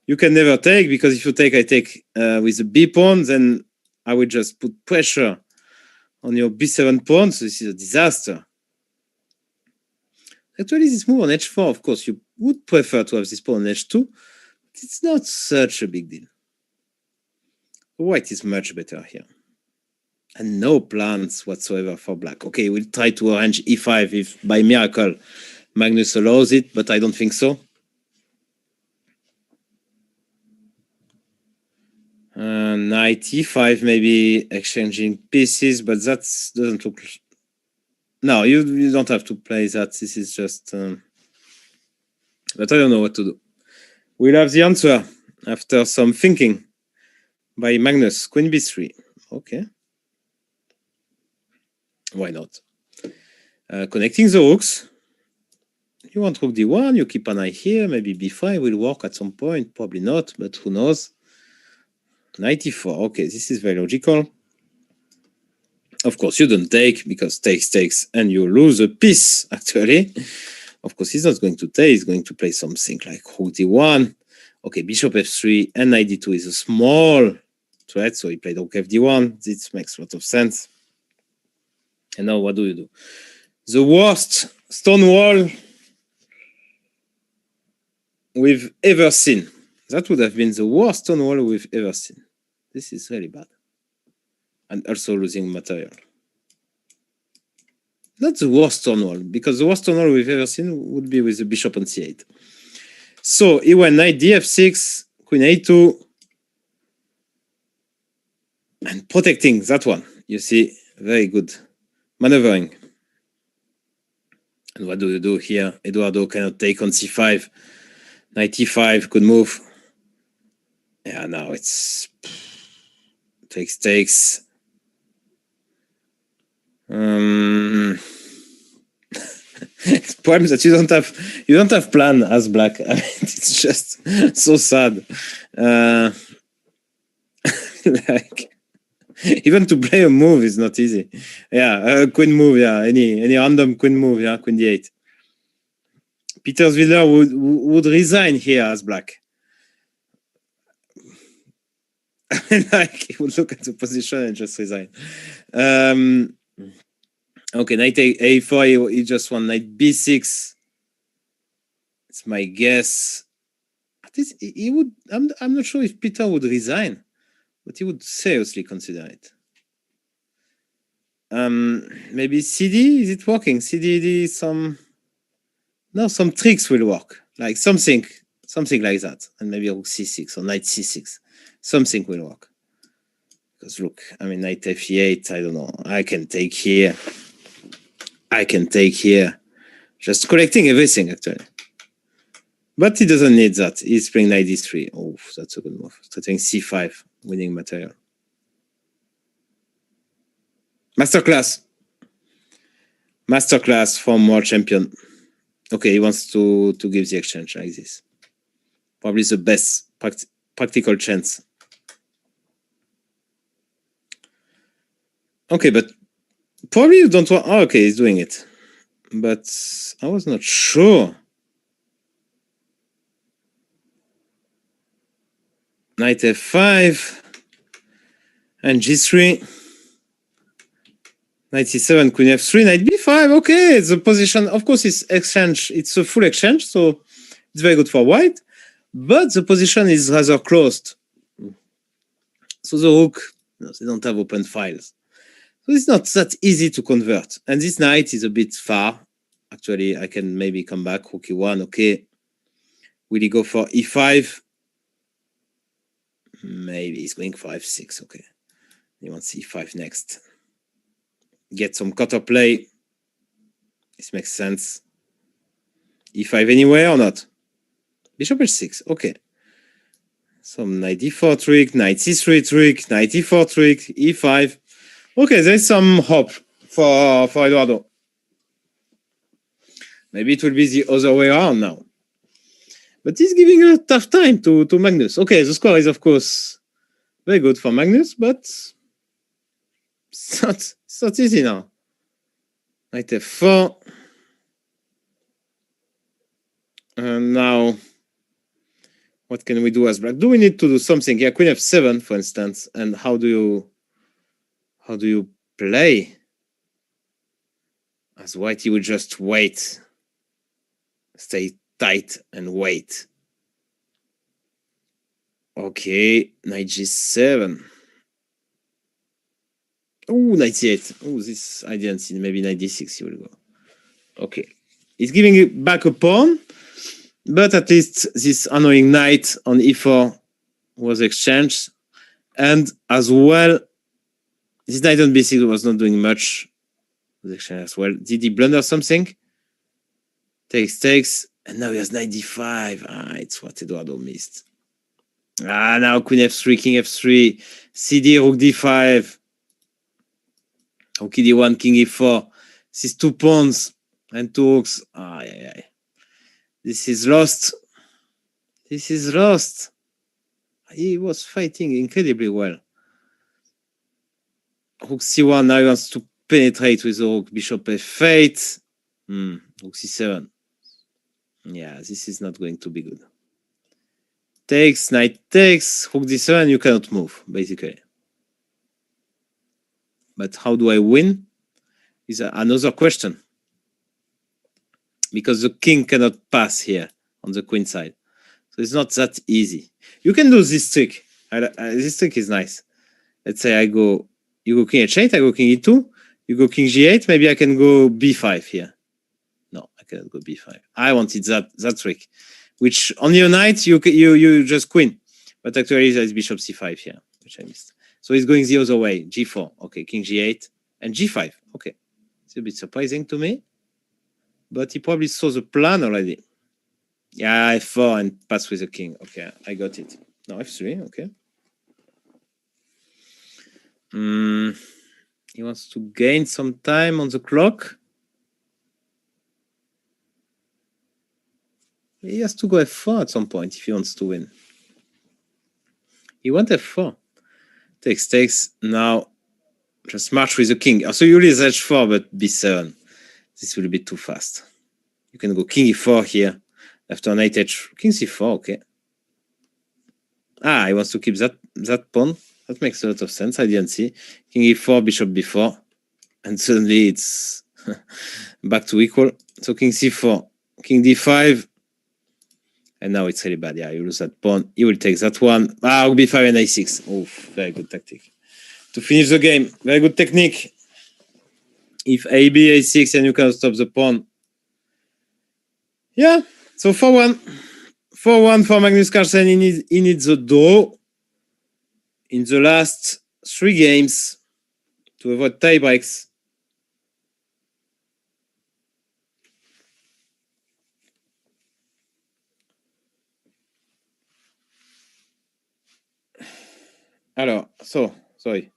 You can never take, because if you take, I take with the b pawn, then I will just put pressure on your b7 pawn. So this is a disaster. Actually, this move on h4, of course, you would prefer to have this pawn on h2. But it's not such a big deal. White is much better here. And no plans whatsoever for black. Okay, we'll try to arrange e5 if by miracle Magnus allows it, but I don't think so. Knight e5, maybe exchanging pieces, but that doesn't look... No, you don't have to play that. This is just... But I don't know what to do. We'll have the answer after some thinking by Magnus. Queen b3. Okay. Why not? Connecting the rooks. You want rook d1, you keep an eye here. Maybe b5 will work at some point. Probably not, but who knows? Knight e4. Okay, this is very logical. Of course, you don't take, because takes, and you lose a piece, actually. Of course, he's not going to take. He's going to play something like rook d1. Okay, bishop f3 and knight d2 is a small threat, so he played rook fd1. This makes a lot of sense. And now what do you do? The worst stone wall we've ever seen. That would have been the worst stone wall we've ever seen. This is really bad. And also losing material. Not the worst stone wall, because the worst stone wall we've ever seen would be with the bishop on c8. So he went knight df6, queen a2, and protecting that one. You see, very good maneuvering. And what do you do here? Eduardo cannot take on c5. Knight e5, good move. Yeah, now it's takes. It's a problem that you don't have plan as black. I mean, it's just so sad. Like, even to play a move is not easy. Yeah, queen move. Yeah, any random queen move. Yeah, queen d8. Peter Zwiller would resign here as black. I mean, like, he would look at the position and just resign. Okay, knight a4, he just won knight b6. It's my guess. At least he would. I'm not sure if Peter would resign, but he would seriously consider it. Maybe CD, is it working? CD, some tricks will work, like something like that, and maybe rook c6 or knight c6, something will work. Because look, I mean, knight f8, I don't know. I can take here. Just collecting everything, actually. But he doesn't need that. He's playing knight d3. Oh, that's a good move. Starting c5, winning material. Masterclass from world champion. Okay, he wants to give the exchange like this. Probably the best practical chance. Okay, but probably you don't want... Oh, okay, he's doing it. But I was not sure. Knight f5 and g3. Knight c7, queen f3, knight b5. Okay, the position, of course, is exchange. It's a full exchange, so it's very good for white. But the position is rather closed. So the rook, no, they don't have open files. So it's not that easy to convert. And this knight is a bit far. Actually, I can maybe come back, rook e1, okay. Will he go for e5? Maybe he's going for f6. Okay. He wants e5 next. Get some counterplay. This makes sense. e5 anywhere or not? Bishop h6. Okay. Some knight d4 trick, knight c3 trick, knight e4 trick, e5. Okay, there's some hope for Eduardo. Maybe it will be the other way around now. But he's giving a tough time to Magnus. Okay, the score is, of course, very good for Magnus, but it's not easy now. Knight f4. And now, what can we do as black? Do we need to do something? Yeah, queen f7, for instance. And how do you play? As white, he would just wait. Stay tight and wait. Okay, knight g7. Oh, knight c8. Oh, this I didn't see. Maybe knight d6 he will go. Okay. He's giving it back a pawn, but at least this annoying knight on e4 was exchanged. And as well, this knight on b6 was not doing much. Was exchanged as well. Did he blunder something? Takes. And now he has knight d5. Ah, it's what Eduardo missed. Ah, now queen f3, king f3, cd, rook d5, rook d1, king e4. These two pawns and two rooks. Ah, yeah. This is lost. This is lost. He was fighting incredibly well. Rook c1, now he wants to penetrate with the rook. Bishop f8. Rook c7. Yeah, this is not going to be good. Takes, knight takes, rook d7, you cannot move, basically. But how do I win? Is another question. Because the king cannot pass here on the queen side. So it's not that easy. You can do this trick. This trick is nice. Let's say you go king h8, I go king e2, you go king g8, maybe I can go b5 here. No, I cannot go b5. I wanted that trick. Which on your knight, you just queen. But actually there's bishop c5 here, which I missed. So he's going the other way, g4. Okay, king g8 and g5. Okay. It's a bit surprising to me. But he probably saw the plan already. Yeah, f4 and pass with the king. Okay, I got it. Now f3, okay. He wants to gain some time on the clock. He has to go f4 at some point if he wants to win. He wants f4. Takes. Now, just march with the king. So you lose h4, but b7. This will be too fast. You can go king e4 here. After knight h, king c4, okay. Ah, he wants to keep that pawn. That makes a lot of sense. I didn't see. King e4, bishop b4. And suddenly it's back to equal. So king c4, king d5. And now it's really bad. Yeah, you lose that pawn. You will take that one. Ah, rook b5 and a6. Oh, very good tactic. To finish the game, very good technique. If a, b, a6, and you can stop the pawn. Yeah, so 4-1. 4-1 for Magnus Carlsen. He needs a draw in the last 3 games to avoid tie breaks. Alors, sorry.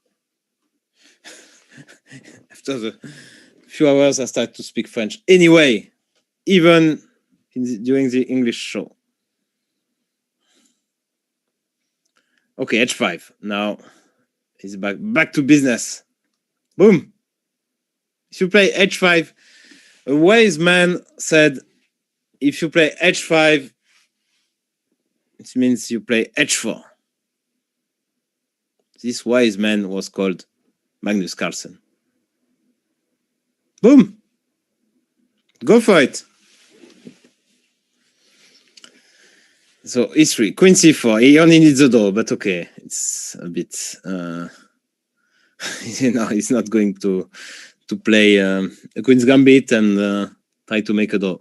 After the few hours, I start to speak French. Anyway, even during the English show. Okay, h5. Now he's back to business. Boom. If you play h5, a wise man said, if you play h5, it means you play h4. This wise man was called Magnus Carlsen. Boom. Go for it. So e3, queen c4. He only needs a draw, but okay, it's a bit. He's not going to play a queen's gambit and try to make a draw.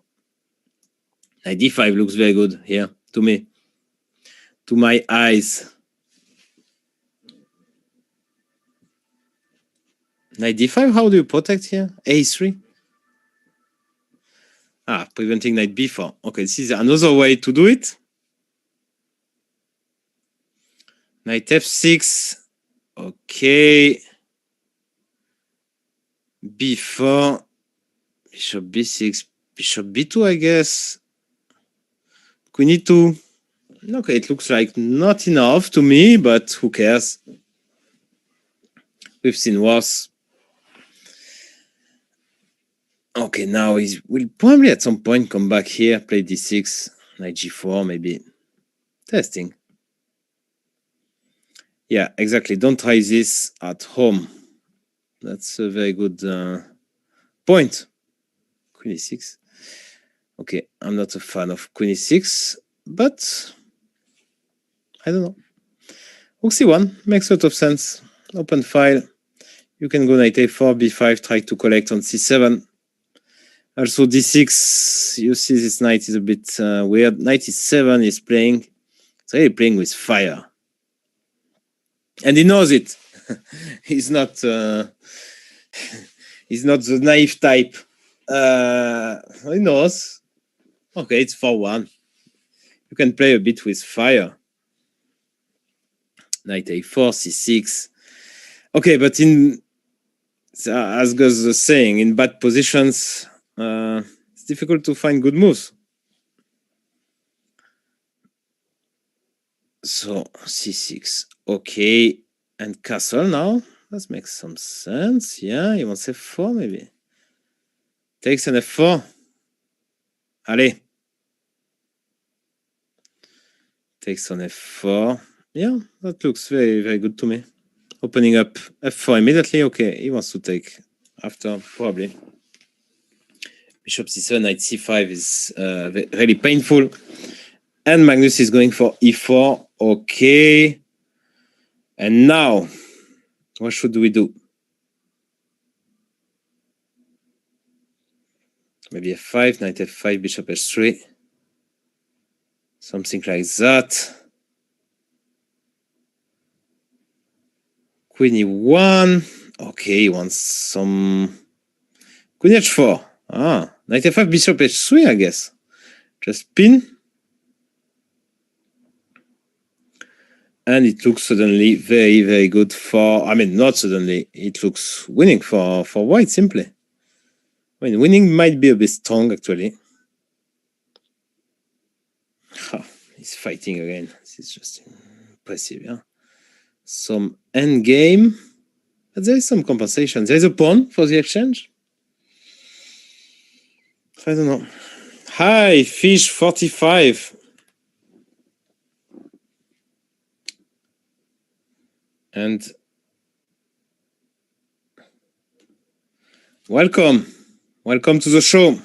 Knight d5 looks very good here to me, to my eyes. Knight d5, how do you protect here? a3? Ah, preventing knight b4. Okay, this is another way to do it. Knight f6. Okay. b4. Bishop b6. Bishop b2, I guess. Queen e2. Okay, it looks like not enough to me, but who cares? We've seen worse. Okay, now he will probably at some point come back here, play d6, knight g4, maybe. Testing. Yeah, exactly. Don't try this at home. That's a very good point. Queen e6. Okay, I'm not a fan of queen e6, but I don't know. Rook c1 makes a lot of sense. Open file. You can go knight a4, b5, try to collect on c7. Also d6, you see this knight is a bit weird. Knight e7 is playing. It's really playing with fire. And he knows it. He's not he's not the naive type. He knows. Okay, it's 4-1. You can play a bit with fire. Knight a4, c6. Okay, but as Gus was saying, in bad positions, it's difficult to find good moves. So c6. Okay, and castle now. That makes some sense. Yeah, he wants f4 maybe. Takes an f4. Allez. Takes on f4. Yeah, that looks very, very good to me. Opening up f4 immediately. Okay, he wants to take after, probably. Bishop c7, knight c5 is really painful. And Magnus is going for e4. Okay. And now, what should we do? Maybe f5, knight f5, bishop h3. Something like that. Queen e1. Okay, he wants some... Queen h4. Ah, knight f5, bishop h3, I guess. Just pin. And it looks suddenly very, very good for... I mean, not suddenly. It looks winning for white, simply. I mean, winning might be a bit strong, actually. Oh, he's fighting again. This is just impressive, yeah? Some endgame. But there is some compensation. There is a pawn for the exchange. I don't know. Hi, fish 45. And welcome. Welcome to the show.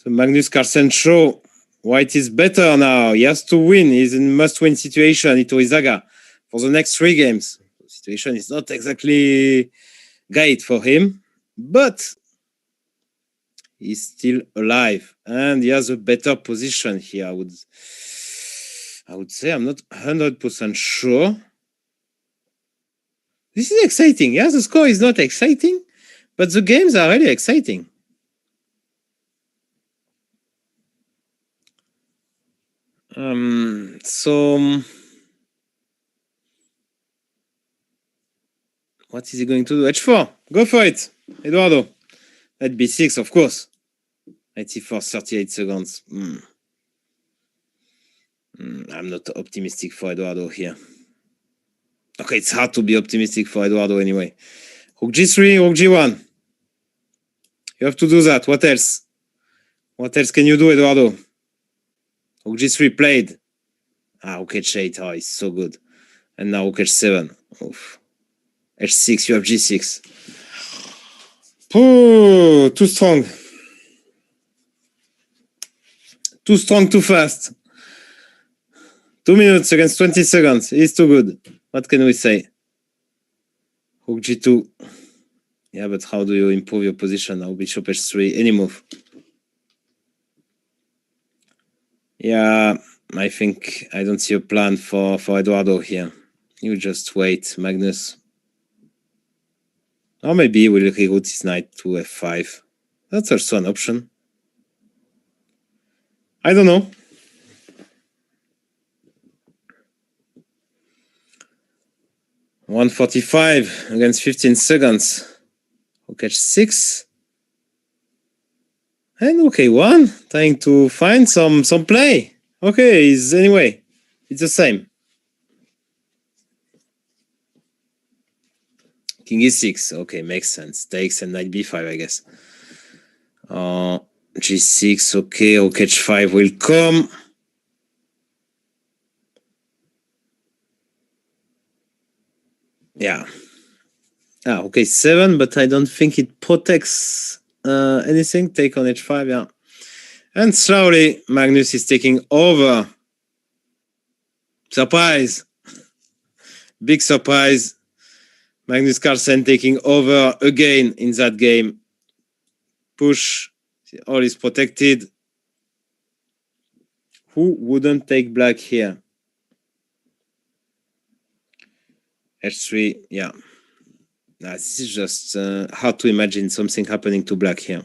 The Magnus Carlsen show. White is better now. He has to win. He's in must-win situation, Iturrizaga, for the next 3 games. The situation is not exactly great for him, but he's still alive. And he has a better position here, I would say. I'm not 100% sure. This is exciting. Yeah, the score is not exciting, but the games are really exciting. So what is he going to do? H4. Go for it, Eduardo. At b6, of course. Knight c4, 38 seconds. I'm not optimistic for Eduardo here. Okay, it's hard to be optimistic for Eduardo anyway. Rook g3, rook g1. You have to do that. What else? What else can you do, Eduardo? Rook g3 played. Rook h8. Oh, it's so good. And now rook h7. Oof. h6, you have g6. Oh, too strong. Too strong, too fast. 2 minutes against 20 seconds. It's too good. What can we say? Rook g2. Yeah, but how do you improve your position now? Bishop h3. Any move. Yeah, I think I don't see a plan for Eduardo here. You just wait, Magnus. Or maybe we'll reroute his knight to f5. That's also an option. I don't know. $145 against 15 seconds. Rook h6. And okay, one trying to find some play. Okay, anyway, it's the same. King e6. Okay, makes sense. Takes and knight b5, I guess. G6. Okay, rook h5 will come. Yeah. Okay, 7, but I don't think it protects anything. Take on h5, yeah. And slowly, Magnus is taking over. Surprise! Big surprise. Magnus Carlsen taking over again in that game. Push. All is protected. Who wouldn't take black here? H3, yeah. This is just hard to imagine something happening to black here.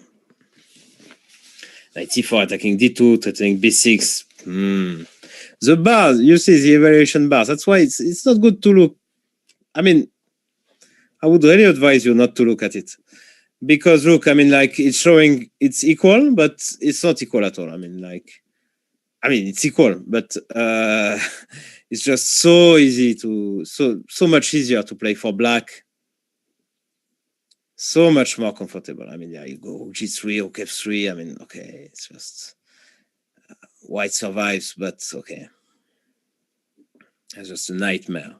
Knight c4 attacking d2, threatening b6. The bars, you see the evaluation bars. That's why it's not good to look. I mean, I would really advise you not to look at it. Because look, I mean, like, it's showing it's equal, but it's not equal at all. I mean, it's equal, but it's just so easy to, so much easier to play for black. So much more comfortable. I mean, yeah, you go g3, rook f3. I mean, okay, it's just white survives, but okay. It's just a nightmare.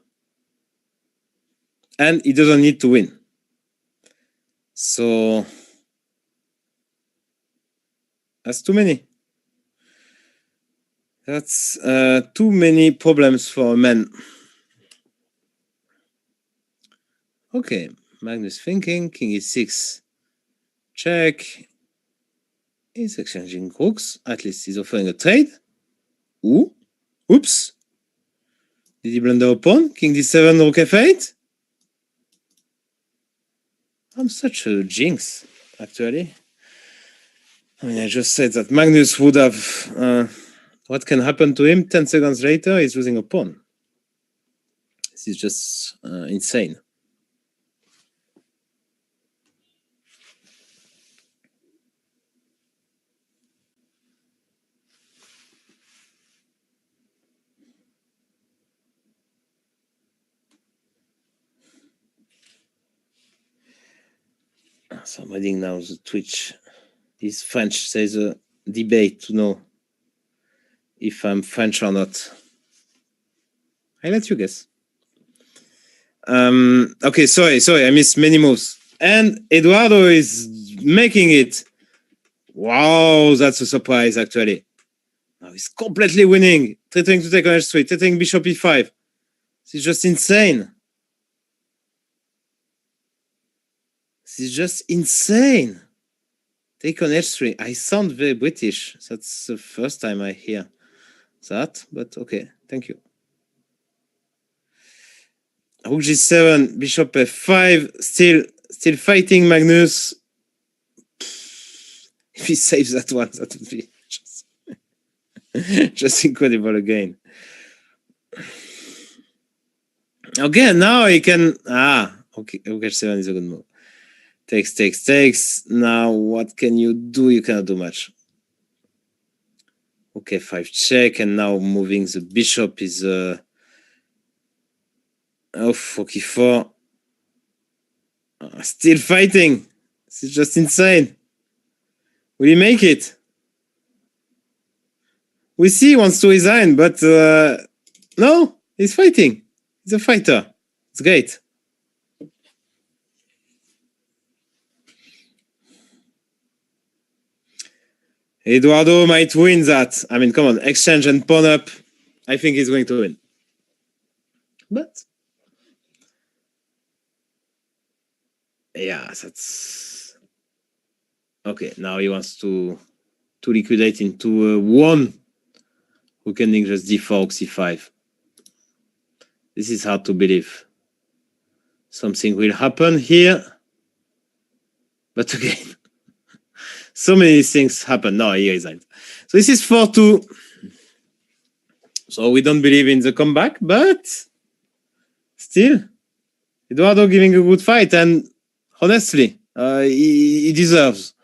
And he doesn't need to win. So that's too many. That's too many problems for a man. Okay, Magnus thinking, king e6, check. He's exchanging rooks. At least he's offering a trade. Ooh, oops. Did he blunder a pawn? King d7, rook f8. I'm such a jinx, actually. I mean, I just said that Magnus would have... what can happen to him 10 seconds later? He's losing a pawn. This is just insane. So I'm reading now the Twitch. This French says a debate to know if I'm French or not. I let you guess. Okay, sorry, I missed many moves. And Eduardo is making it. Wow, that's a surprise, actually. Now he's completely winning. Threatening to take on h3, threatening bishop e5. This is just insane. This is just insane. Take on h3. I sound very British. That's the first time I hear that, but okay, thank you. Rook g7, bishop f5, still fighting Magnus. If he saves that one, that would be just incredible again. Okay, now he can... okay, rook h7 is a good move. Takes. Now, what can you do? You cannot do much. Okay, 5 check, and now moving the bishop is... rook e4. Still fighting. This is just insane. Will he make it? We see he wants to resign, but no, he's fighting. He's a fighter. It's great. Eduardo might win that. I mean, come on, exchange and pawn up. I think he's going to win. But yeah, that's okay. Now he wants to liquidate into one. Who can just d4, c5. This is hard to believe. Something will happen here. But again, so many things happen. No, he resigned. So this is 4-2. So we don't believe in the comeback, but still, Eduardo giving a good fight. And honestly, he deserves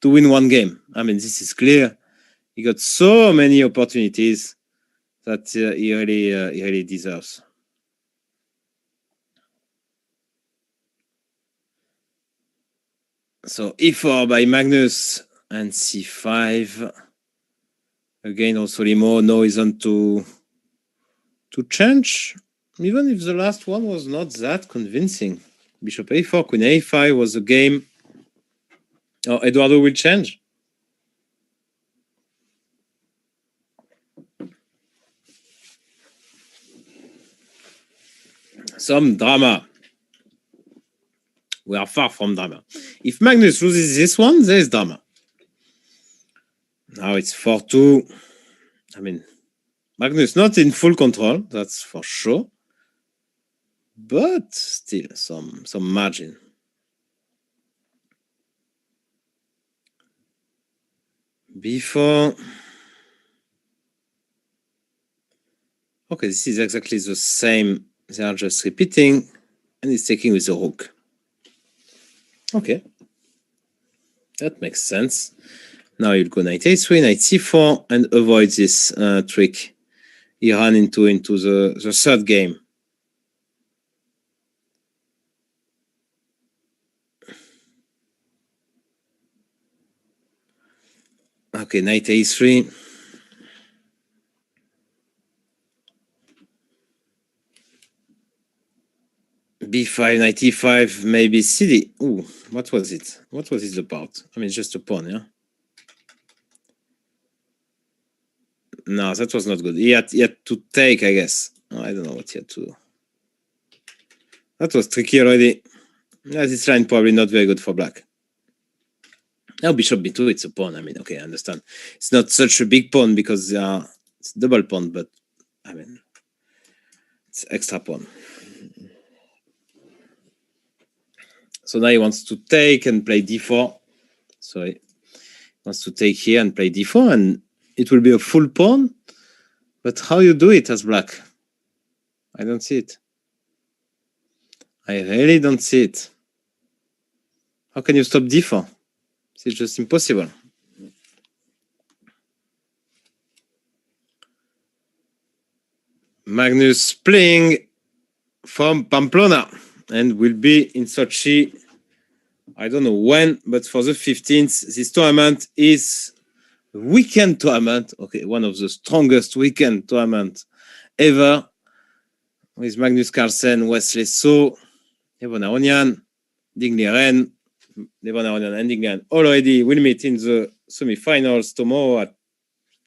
to win one game. I mean, this is clear. He got so many opportunities that he really deserves. So e4 by Magnus and c5. Again, also Limo, no reason to change, even if the last one was not that convincing. Bishop a4, queen a5 was a game. Oh, Eduardo will change. Some drama. We are far from drama. If Magnus loses this one, there is drama. Now it's 4-2. I mean, Magnus not in full control, that's for sure. But still some margin. Before. Okay, this is exactly the same. They are just repeating, and it's taking with the rook. Okay. That makes sense. Now you'll go knight a3, knight c4, and avoid this trick he ran into the third game. Okay, knight a3. b5, knight e5, maybe cd. Ooh, what was it? What was it about? I mean, just a pawn, yeah? No, that was not good. He had to take, I guess. Oh, I don't know what he had to do. That was tricky already. Yeah, this line probably not very good for black. Now bishop b2, it's a pawn. I mean, okay, I understand. It's not such a big pawn because it's double pawn, but I mean, it's extra pawn. So now he wants to take and play d4. Sorry. He wants to take here and play d4, and it will be a full pawn. But how you do it as black? I don't see it. I really don't see it. How can you stop d4? It's just impossible. Magnus playing from Pamplona and will be in Sochi. I don't know when, but for the 15th, this tournament is a weekend tournament. Okay, one of the strongest weekend tournaments ever. With Magnus Carlsen, Wesley So, Levon Aronian, Dingley Ren. Levon Aronian and Dingley Ren already will meet in the semi-finals tomorrow at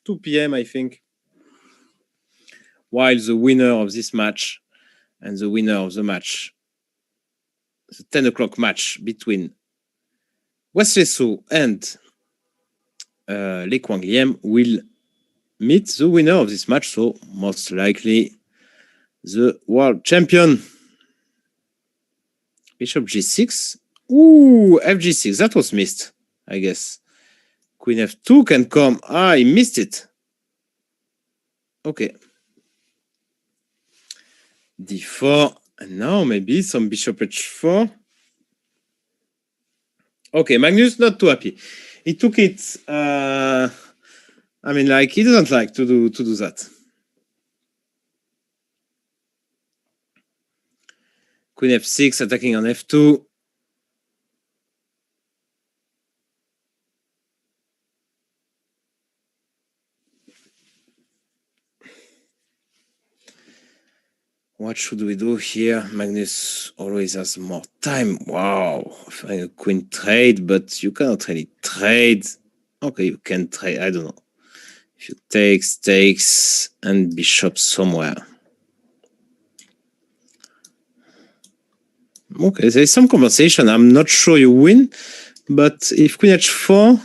2 p.m., I think. While the winner of this match and the winner of the match, the 10 o'clock match between Wesley So and Li Kuangliem will meet the winner of this match, so most likely the world champion. Bishop g6. Ooh, fg6. That was missed, I guess. Queen f2 can come. Ah, he missed it. Okay. d4. And now maybe some bishop h4. Okay, Magnus not too happy. He took it. I mean, like, he doesn't like to do that. Queen f6, attacking on f2. What should we do here? Magnus always has more time. Wow, a queen trade, but you cannot really trade. Okay, you can trade. I don't know. If you takes, and bishop somewhere. Okay, there is some compensation. I'm not sure you win, but if queen h4,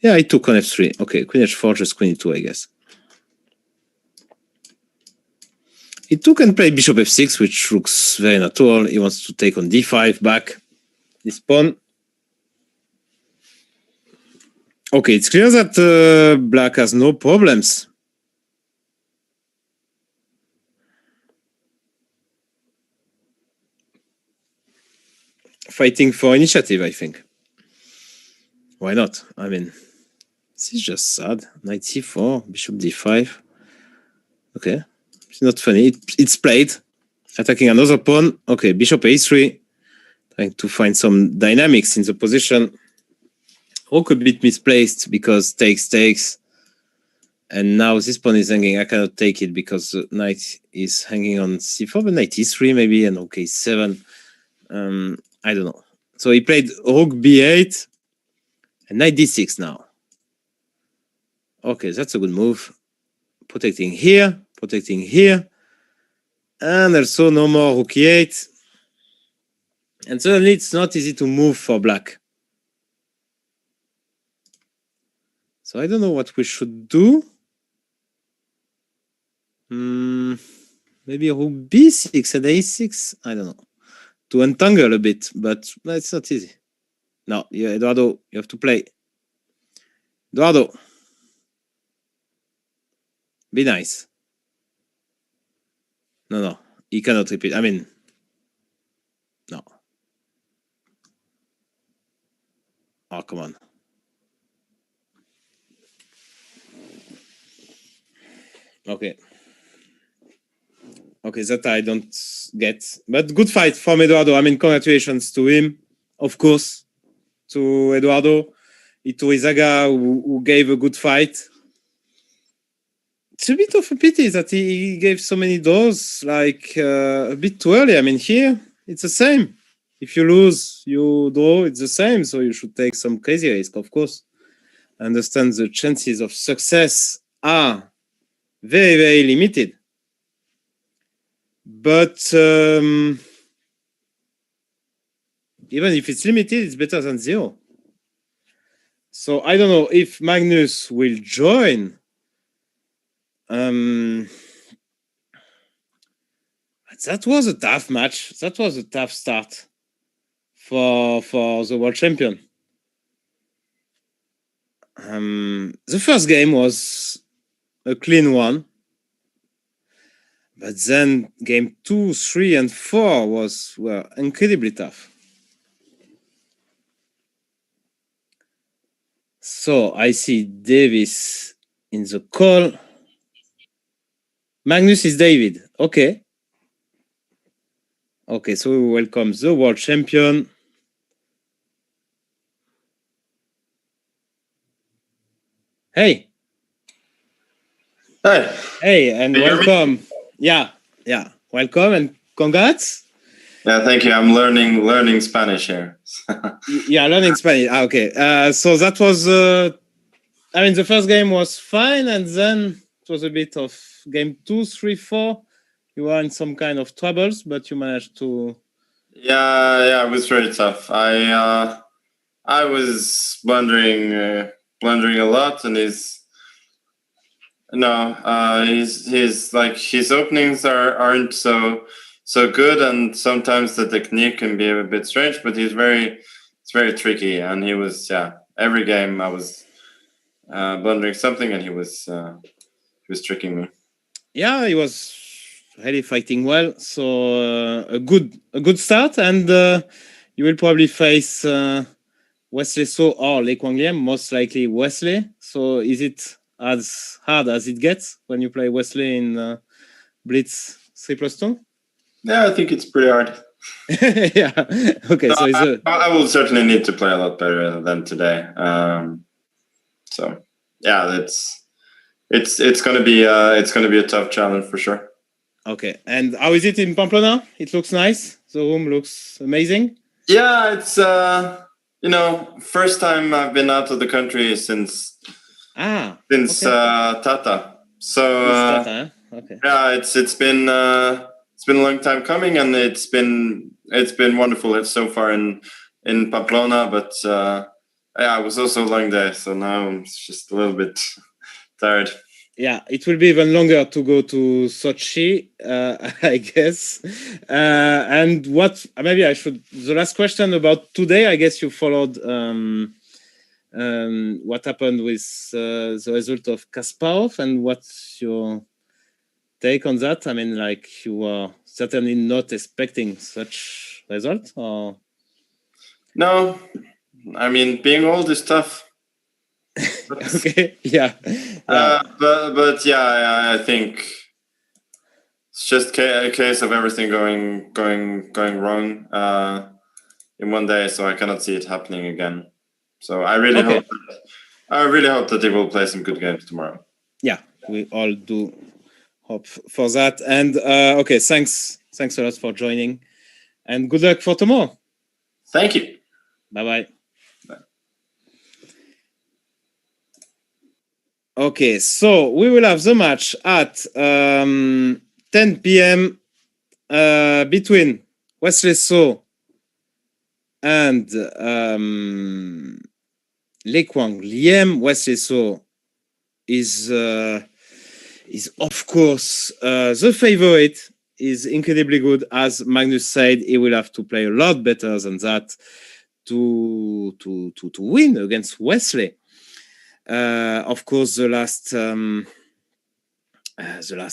yeah, I took on f3. Okay, queen h4, just queen e2, I guess. He took and played bishop f6, which looks very natural. He wants to take on d5 back. this pawn. Okay, it's clear that black has no problems. Fighting for initiative, I think. Why not? I mean, this is just sad. Knight c4, bishop d5. Okay, it's not funny. It's played. Attacking another pawn. Okay, bishop a3. Trying to find some dynamics in the position. Rook a bit misplaced because takes. And now this pawn is hanging. I cannot take it because the knight is hanging on c4, but knight e3 maybe, and okay, 7. I don't know. So he played rook b8 and knight d6 now. Okay, that's a good move. Protecting here. And also no more rook e8. And suddenly it's not easy to move for black. So I don't know what we should do. Maybe rook b6 and a6. I don't know. To untangle a bit, but it's not easy. No, yeah, Eduardo, you have to play. Eduardo. Be nice. No. He cannot repeat. I mean, no. Oh, come on. Okay, that I don't get. But good fight from Eduardo. I mean, congratulations to him, of course, to Eduardo. Iturrizaga, who gave a good fight. It's a bit of a pity that he gave so many draws, like a bit too early. I mean, here, it's the same. If you lose, you draw, it's the same. So you should take some crazy risk, of course. I understand the chances of success are very, very limited. But even if it's limited, it's better than 0. So I don't know if Magnus will join. That was a tough match. That was a tough start for the world champion. The first game was a clean one. But then game 2, 3, and 4 were incredibly tough. So I see Davis in the call. Magnus is David. Okay, so we welcome the world champion. Hey. Hi. Hey, and welcome. Yeah. Welcome and congrats. Yeah, thank you. I'm learning Spanish here. Yeah, learning Spanish. Okay. So that was, I mean, the first game was fine, and then it was a bit of game 2, 3, 4. You were in some kind of troubles, but you managed to. Yeah, it was very tough. I was blundering a lot, and his openings aren't so good, and sometimes the technique can be a bit strange. But it's very tricky, and he was every game I was blundering something, and he was tricking me. Yeah, he was really fighting well. So a good start, and you will probably face Wesley So or Le Quangliem, most likely Wesley. So is it as hard as it gets when you play Wesley in Blitz 3+2? Yeah, I think it's pretty hard. Yeah. Okay. No, so I will certainly need to play a lot better than today. So yeah, it's gonna be a tough challenge for sure. Okay. And how is it in Pamplona? It looks nice. The room looks amazing. Yeah, it's first time I've been out of the country since Tata. So Tata, okay. Yeah, it's been a long time coming, and it's been wonderful so far in Pamplona, but it was also a long day, so now I'm just a little bit tired. it will be even longer to go to Sochi, I guess. And what maybe I should. The last question about today. I guess you followed what happened with the result of Kasparov, and what's your take on that? I mean, like, you were certainly not expecting such result, or No, I mean, being old is tough. okay, yeah. But yeah, I think it's just a case of everything going wrong in one day. So I cannot see it happening again. So I really hope that he will play some good games tomorrow. Yeah, we all do hope for that. And okay, thanks a lot for joining, and good luck for tomorrow. Thank you. Bye. Okay, so we will have the match at 10 p.m. Between Wesley So and Lei Kwang Liem. Wesley So is of course the favorite. Is incredibly good. As Magnus said, he will have to play a lot better than that to win against Wesley. Of course, the last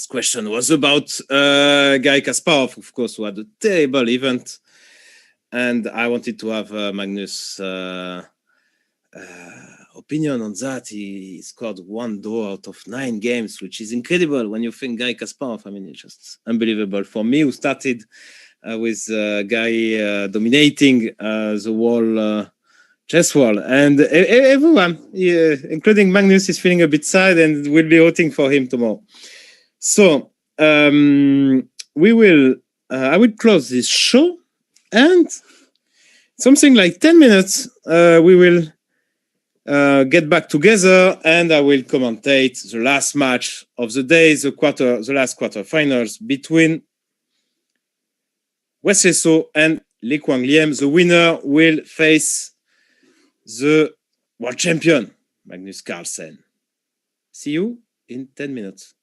question was about Guy Kasparov, of course, who had a terrible event, and I wanted to have Magnus' opinion on that. He scored 1 draw out of 9 games, which is incredible when you think Guy Kasparov. I mean, it's just unbelievable for me, who started with Guy dominating the whole chess world, and everyone, including Magnus, is feeling a bit sad and will be voting for him tomorrow. So we will. I will close this show, and something like 10 minutes, we will get back together, and I will commentate the last match of the day, the last quarterfinals between Wesley So and Lei Kwang Liem. The winner will face the world champion, Magnus Carlsen. See you in 10 minutes.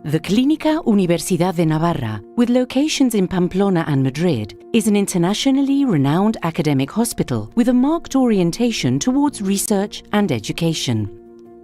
The Clínica Universidad de Navarra, with locations in Pamplona and Madrid, is an internationally renowned academic hospital with a marked orientation towards research and education.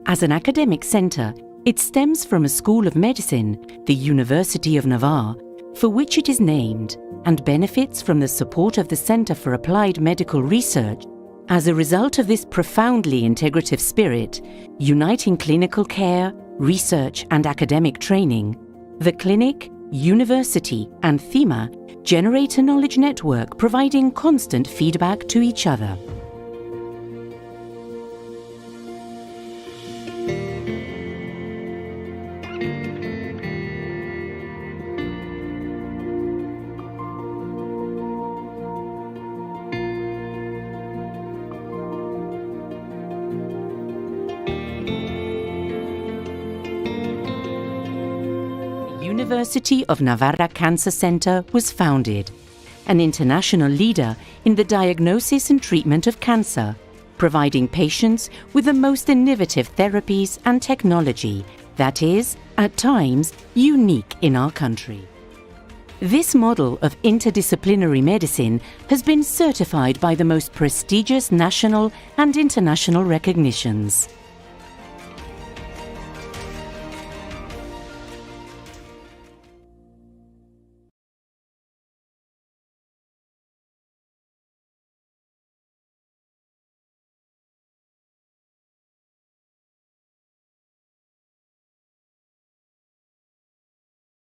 As an academic centre, it stems from a school of medicine, the University of Navarre, for which it is named, and benefits from the support of the Centre for Applied Medical Research. As a result of this profoundly integrative spirit, uniting clinical care, research and academic training, the clinic, university and thema generate a knowledge network providing constant feedback to each other. University of Navarra Cancer Center was founded, an international leader in the diagnosis and treatment of cancer, providing patients with the most innovative therapies and technology that is, at times, unique in our country. This model of interdisciplinary medicine has been certified by the most prestigious national and international recognitions.